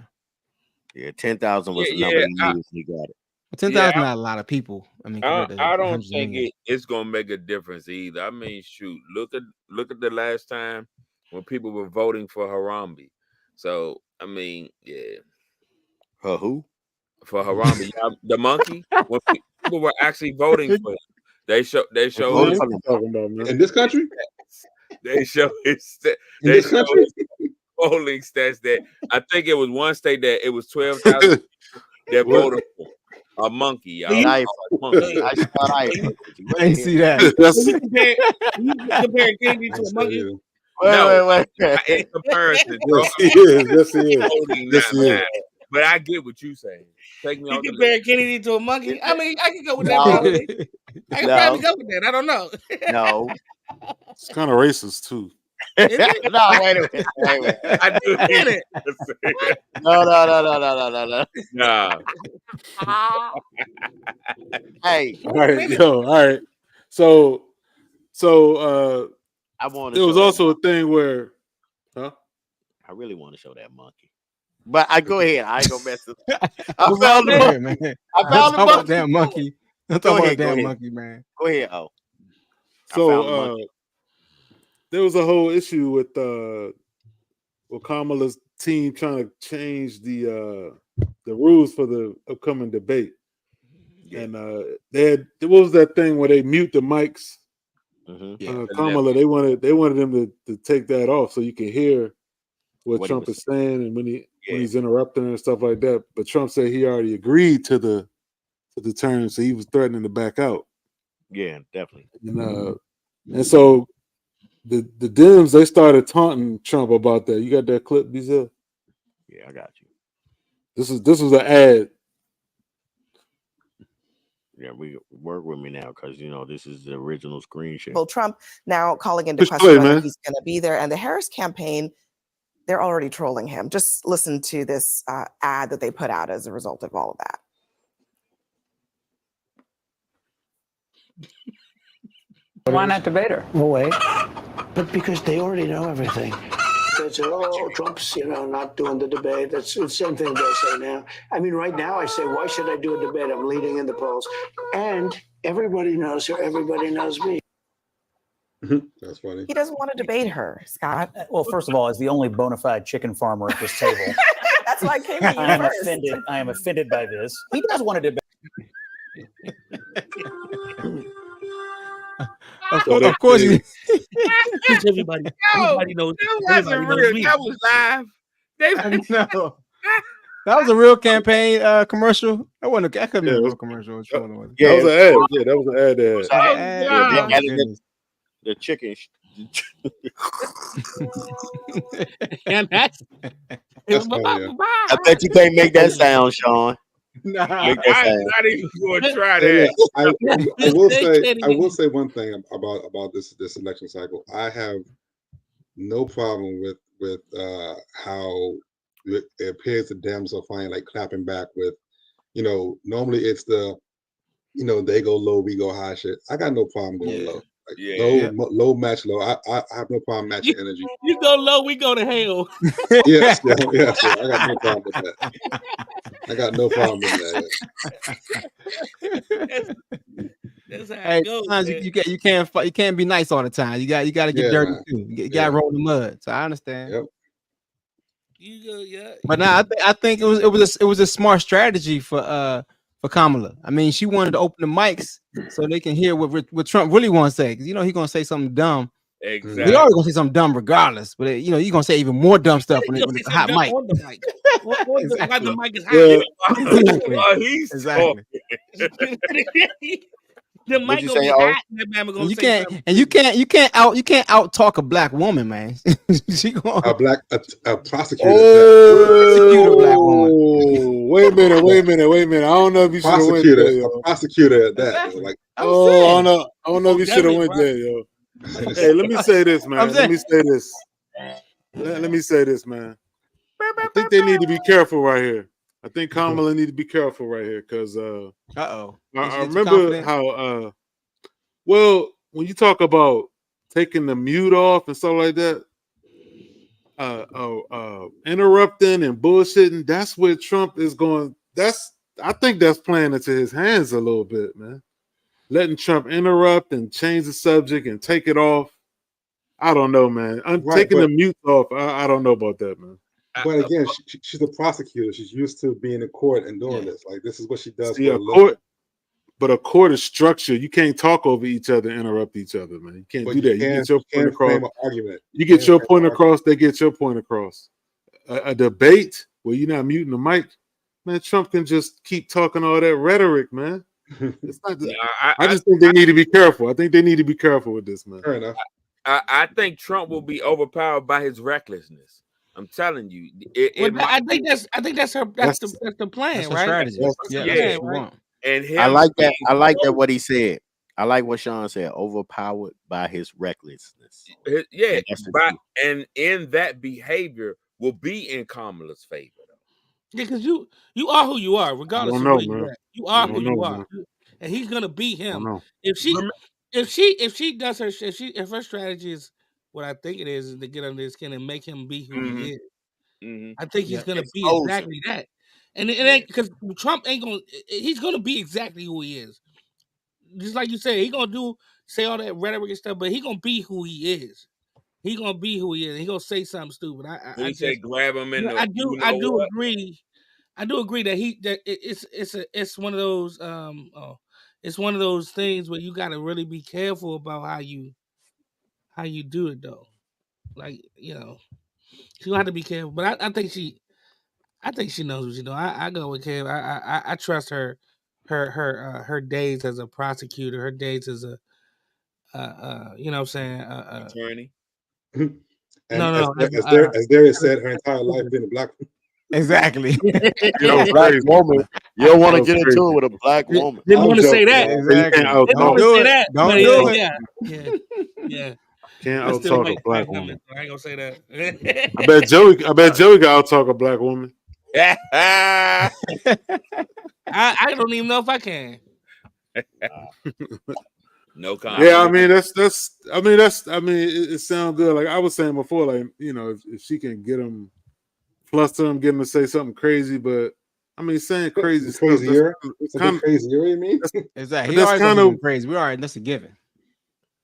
Yeah, 10,000 was the number he got it. 10,000 not a lot of people. I mean, I don't think it's gonna make a difference either. I mean, shoot, look at the last time when people were voting for Harambe. So I mean, yeah. Who? For Harambe, the monkey. When people were actually voting for him. They show What are you talking about, man? In this country? They show his In this country? polling stats that I think it was one state that it was 12,000 that voted for a monkey, y'all. I ain't see that. You compare Kennedy to a monkey? Wait. In comparison, yes, he is. Yes, he is. But I get what you're saying. Take me You on the compare list. Kennedy to a monkey? I mean, I can go with that. No. Probably. I can probably go with that. I don't know. No. It's kind of racist too. No, wait a minute. I do get it. No. Nah. Hey. All right. So I want. There was also a thing where, I really want to show that monkey, but I go ahead. I ain't gonna mess it. I found the monkey, man. I found the monkey. Damn monkey. I'm talking about damn monkey, man. Go ahead. Oh. So there was a whole issue with Kamala's team trying to change the rules for the upcoming debate, and they had what was that thing where they mute the mics? Kamala, they wanted them to take that off so you can hear what Trump is saying and when he's interrupting and stuff like that. But Trump said he already agreed to the terms, so he was threatening to back out. Yeah, definitely. And so the Dems, they started taunting Trump about that. You got that clip, Bizel? Yeah, I got you. This was an ad. Yeah, we work with me now because this is the original screen share. Well, Trump now calling into question whether he's going to be there, and the Harris campaign, they're already trolling him. Just listen to this ad that they put out as a result of all of that. Why not debate her? Well, wait. But because they already know everything. They say, Trump's, not doing the debate. That's the same thing they say now. I mean, right now I say, why should I do a debate? I'm leading in the polls. And everybody knows her. Everybody knows me. That's funny. He doesn't want to debate her, Scott. Well, first of all, as the only bona fide chicken farmer at this table, that's why I came to you I am first. offended. I am offended by this. He does want to debate. Of course, everybody knows. That wasn't real. That was live. No. That was a real campaign commercial. That wasn't. I couldn't be a commercial. That was an ad. Yeah, that was an ad. The chicken. And that's funny, I bet you can't make that sound, Sean. Nah, I'm not even going to try that. I will say one thing about this election cycle. I have no problem with how it appears the Dems are finally like clapping back with, normally it's the, they go low, we go high shit. I got no problem going low. Like low match low. I have no problem matching energy. You go low, we go to hell. Yes, I got no problem with that. I got no problem with that. That's how hey, it goes, you can't be nice all the time. You got to get dirty too. You got to roll the mud. So I understand. Yep. But now I think it was a smart strategy for Kamala. I mean, she wanted to open the mics so they can hear what Trump really wants to say. Because he's gonna say something dumb. Exactly. He always gonna say something dumb regardless. But you're gonna say even more dumb stuff when it's a hot mic. On the mic. Exactly. The mic is hot. Exactly. The mic gonna be hot. You can't out talk a black woman, man. She gonna a prosecutor. Prosecutor black woman. Wait a minute. I don't know if you should have went there, yo. A prosecutor at that. Like, I don't know if you should have went there, yo. Hey, let me say this, man. Let me say this, man. I think they need to be careful right here. I think Kamala need to be careful right here because I remember how well when you talk about taking the mute off and stuff like that, interrupting and bullshitting, that's where Trump is going. I think that's playing into his hands a little bit, man. Letting Trump interrupt and change the subject and take it off. I don't know, man. Taking the mute off. I don't know about that, man. But again, she's a prosecutor. She's used to being in court and doing this. Like, this is what she does. but a court is structured. You can't talk over each other, interrupt each other, man. You can't do that. You get your point across. Argument. You get your point across. They get your point across. A debate where you're not muting the mic, man. Trump can just keep talking all that rhetoric, man. It's not. I just think they need to be careful. I think they need to be careful with this, man. Fair enough. I think Trump will be overpowered by his recklessness. I'm telling you. I think that's the plan, that's right? Strategy. Yeah, right. And him I like that. I like that what he said. I like what Sean said. Overpowered by his recklessness. Yeah, and in that behavior will be in Kamala's favor. Yeah, because you are who you are, regardless of where you're at. You are who you are, and he's gonna beat him. If she does if her strategy is what I think it is to get under his skin and make him be who he is. I think he's gonna be exactly that. And it ain't because Trump ain't gonna. He's gonna be exactly who he is. Just like you said, he gonna say all that rhetoric and stuff, but he gonna be who he is. He gonna be who he is. He gonna say something stupid. I say grab him in. I do agree. I do agree that it's one of those it's one of those things where you got to really be careful about how you do it though. Like you don't have to be careful. But I think she knows what she's doing. I go with Kev. I trust her days as a prosecutor, her days as a you know what I'm saying attorney. No. As Darius said, her entire life being a black woman. Exactly. Black woman. You don't want to get into it with a black woman. Didn't want to say that. Exactly. Don't do it. Don't do it. Yeah. Can't out talk a black woman. I ain't gonna say that. I bet Joey can out talk a black woman. I don't even know if I can. No comment. Yeah, I mean it sounds good. Like I was saying before, like if she can get him, fluster him, get him to say something crazy, but I mean saying crazy stuff. Crazier, you mean? Exactly. He always kind of crazy. We already that's a given.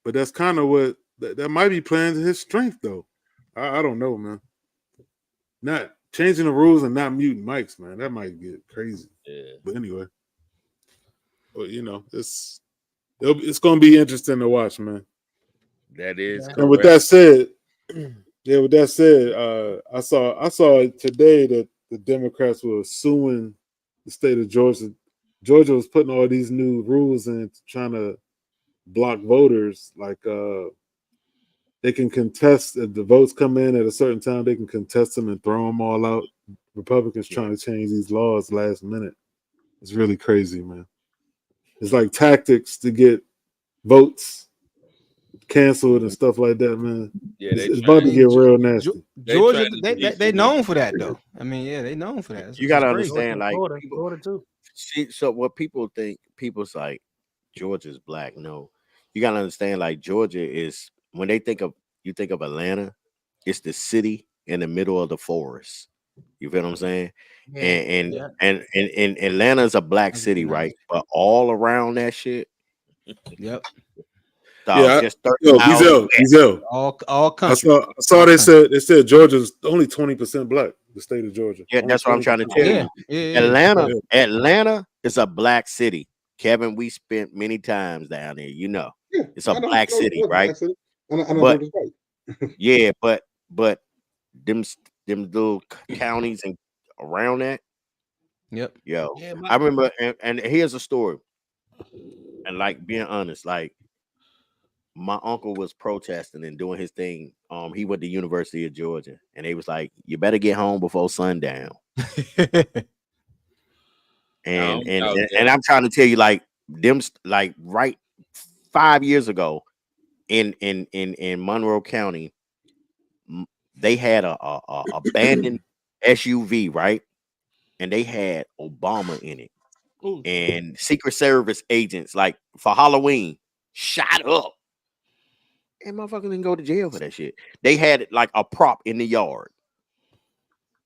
But that's kind of what that might be playing to his strength, though. I don't know, man. Not changing the rules and not muting mics, man. That might get crazy. Yeah. But anyway, it's going to be interesting to watch, man. That is. And with that said, I saw today that the Democrats were suing the state of Georgia. Georgia was putting all these new rules in, trying to block voters. Like they can contest if the votes come in at a certain time. They can contest them and throw them all out. Republicans trying to change these laws last minute. It's really crazy, man. It's like tactics to get votes canceled and stuff like that, man. Yeah, it's about to get real nasty. Georgia, they known for that, though. I mean, yeah, they known for that. You got to understand, like, Florida too. So what people think, people's like, Georgia's black. No, you got to understand, like, Georgia is, when they think of Atlanta, it's the city in the middle of the forest. You feel what I'm saying? Yeah. And Atlanta's a black city, right? But all around that shit. Yep. Just 30 Gizel. All country. I saw they said Georgia's only 20% black, the state of Georgia. Yeah, that's what I'm trying to tell you. Yeah. Atlanta is a black city. Kevin, we spent many times down there, it's a black city, right? But yeah, but them little counties and around that. Yep. Yo, I remember, and here's a story. And like being honest, like my uncle was protesting and doing his thing. He went to University of Georgia, and they was like, "You better get home before sundown." and I'm trying to tell you, like them, like right 5 years ago, in Monroe County, they had a abandoned SUV, right? And they had Obama in it. Ooh. And Secret Service agents, like for Halloween, shot up. And motherfuckers didn't go to jail for that shit. They had like a prop in the yard.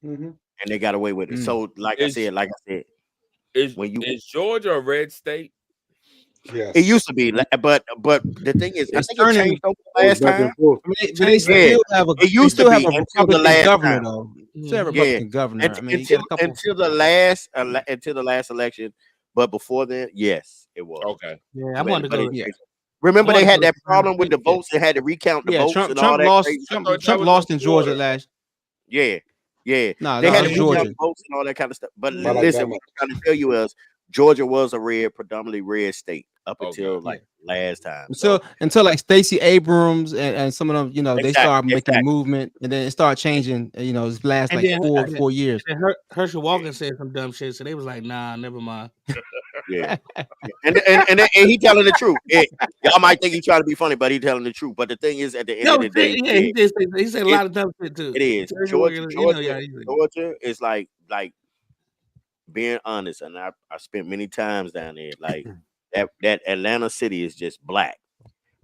And they got away with it. So, like I said, is Georgia a red state? Yes. It used to be, but the thing is, I think it changed over the last time. They still have it used to be until the last governor, though. Still have a Republican governor. Until the last election, But before then, yes, it was. Okay. Yeah, I wanted to go. Yeah. Remember, they had that to problem with the votes and had to recount the votes Trump and all that. lost. Crazy. Trump lost in Georgia last. Yeah. Nah, they had to Georgia. recount votes and all that kind of stuff. But listen, what I'm trying to tell you is Georgia was a predominantly red state up until last time. Until like Stacey Abrams and some of them, you know, they started making movement, and then it started changing. You know, this last like four years. And Herschel Walker said some dumb shit, so they was like, "Nah, never mind." Yeah, and he telling the truth. Y'all might think he's trying to be funny, but he telling the truth. But the thing is, at the end of the day, he said a lot of dumb shit too. It is Georgia is like being honest, and I spent many times down there. Like that Atlanta city is just black,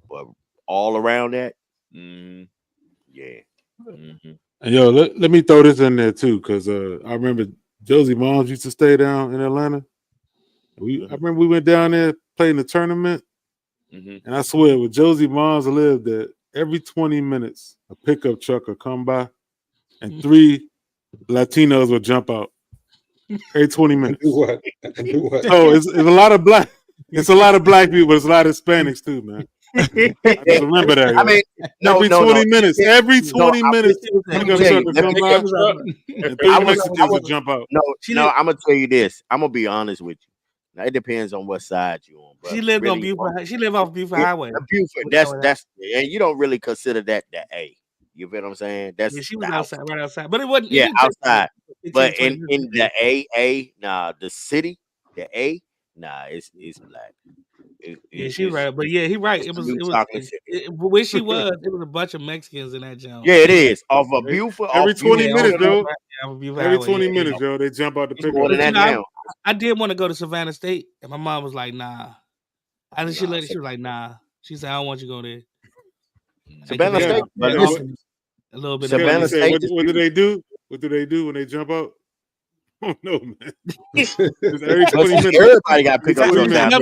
but all around that, yeah. And yo, let me throw this in there too, because I remember Josie Moms used to stay down in Atlanta. I remember we went down there, played in the tournament, and I swear, with Josie Moms lived there, every 20 minutes a pickup truck would come by, and 3 Latinos would jump out. Every 20 minutes. Do what? So it's a lot of black. It's a lot of black people, but it's a lot of Hispanics too, man. I just remember that. I mean, every 20 minutes. Every 20 minutes, pickup truck would come by, and 3 Mexicans would jump out. No, I'm gonna tell you this. I'm gonna be honest with you. Now, it depends on what side you're on. Bro. She lived on Buford. She lived off Buford Highway. Buford. That's and you don't really consider that the A. You feel what I'm saying? That's she was outside, right outside, but it wasn't. Yeah, outside. But in the A, nah, the city, the A, nah, it's black. She's right, but yeah, he right. It was where she was. It was a bunch of Mexicans in that jump. Yeah, it is off of Buford. Every 20 minutes, yo. Every 20 Highway, minutes, yo, they jump out the pickup. I did want to go to Savannah State, and my mom was like, "Nah." She was like, "Nah." She said, "I don't want you to go there." Savannah State, a little bit. Savannah State. What do they do? What do they do when they jump out? Oh no, man! Every 20 minutes, everybody got pickup trucks down there.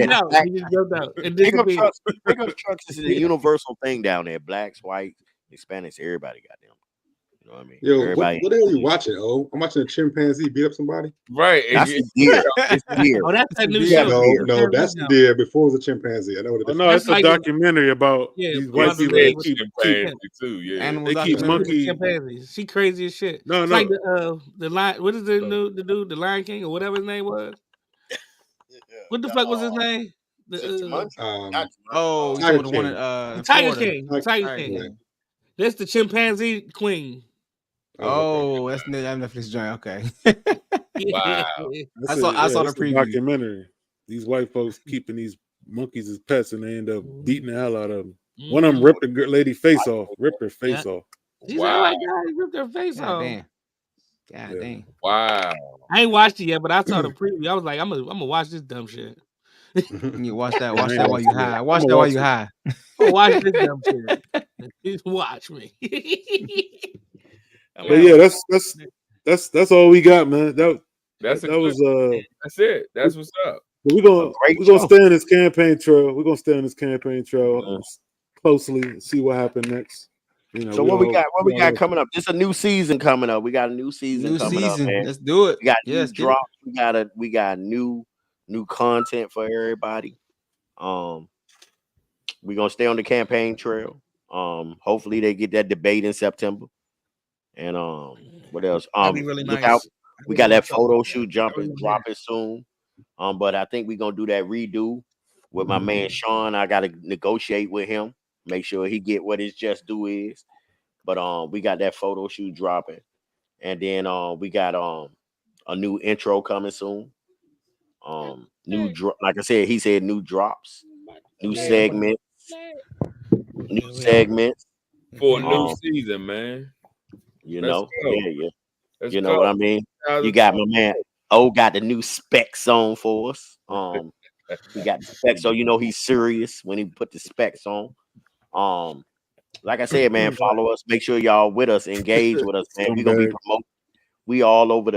Pickup trucks is a universal thing down there. Blacks, whites, Hispanics, everybody got them. You know what I mean? Yo, everybody. What the hell are you watching? Oh, I'm watching a chimpanzee beat up somebody. Right. That's the deer. It's deer. Oh, that's that new show. No, that's the deer before it was a chimpanzee. I know what it is. No, it's a documentary about these white people that keep too. Yeah, animals. They keep monkeys. Chimpanzees. She crazy as shit. No, it's like the lion. What is the dude? The Lion King or whatever his name was. What the fuck was his name? the one Tiger King. Tiger King. That's the chimpanzee queen. Oh, that's Netflix joint. Okay. Wow. I saw the preview. Documentary. These white folks keeping these monkeys as pets, and they end up beating the hell out of them. One of them ripped the lady face off. Ripped her face off. Wow. He ripped her face off. Damn. God dang. Wow. I ain't watched it yet, but I saw the preview. I was like, I'm gonna watch this dumb shit. You watch that while you high. Watch that while you high. Watch this dumb shit. Watch me. But yeah, that's all we got, man. That's it. That's what's up. We're gonna stay on this campaign trail. We're gonna stay on this campaign trail closely and see what happens next. You know, so what we got coming up? It's a new season coming up. We got a new season coming up, man. Let's do it. We got new drops. We got new content for everybody. We're gonna stay on the campaign trail. Hopefully they get that debate in September. And what else? That'd be really nice. We got that photo shoot dropping soon. But I think we're gonna do that redo with my man Sean. I gotta negotiate with him, make sure he get what his just due is. But we got that photo shoot dropping, and then we got a new intro coming soon. Like I said, he said new drops, new segments for a new season, man. You know, you know what I mean. You got my man got the new specs on for us. He got the specs, so you know he's serious when he put the specs on. Like I said, man, follow us. Make sure y'all with us, engage with us, man. We're gonna be promoting. We all over.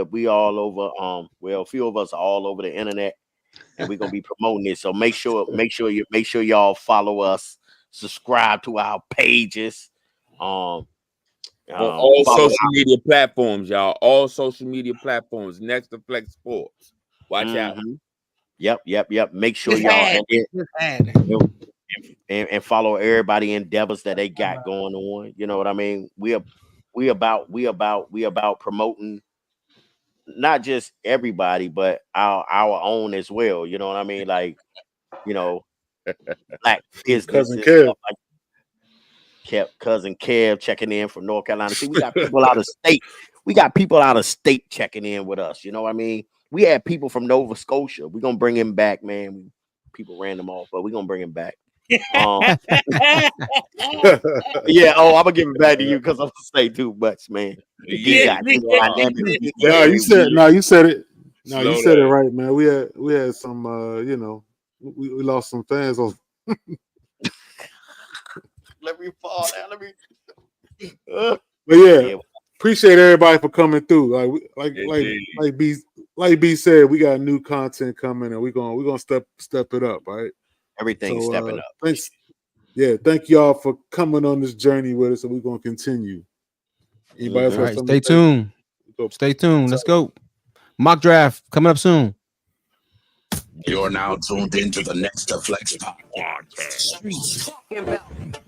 Well, a few of us are all over the internet, and we're gonna be promoting it. So make sure y'all follow us, subscribe to our pages. On all social media platforms, y'all. All social media platforms. Next2Flex Sportz. Watch out. Yep. Make sure y'all and follow everybody endeavors that they got going on. You know what I mean? We about promoting not just everybody, but our own as well. You know what I mean? Like, black businesses, stuff like cousin Kev checking in from North Carolina. See, we got people out of state. We got people out of state checking in with us. You know what I mean? We had people from Nova Scotia. We're gonna bring him back, man. People ran them off, but we're gonna bring him back. Yeah, I'm gonna give it back to you because I'm gonna say too much, man. You said it. No, you said it right, man. We had some we lost some fans on. Let me fall down. But yeah, appreciate everybody for coming through. Like B said, we got new content coming, and we're gonna step it up, right? Everything's stepping up. Thanks. Yeah, thank y'all for coming on this journey with us, and we're gonna continue. Anybody else? Right, stay tuned. Stay tuned. Let's go. Mock draft coming up soon. You're now tuned into the Next2Flex Podcast. Streets talking about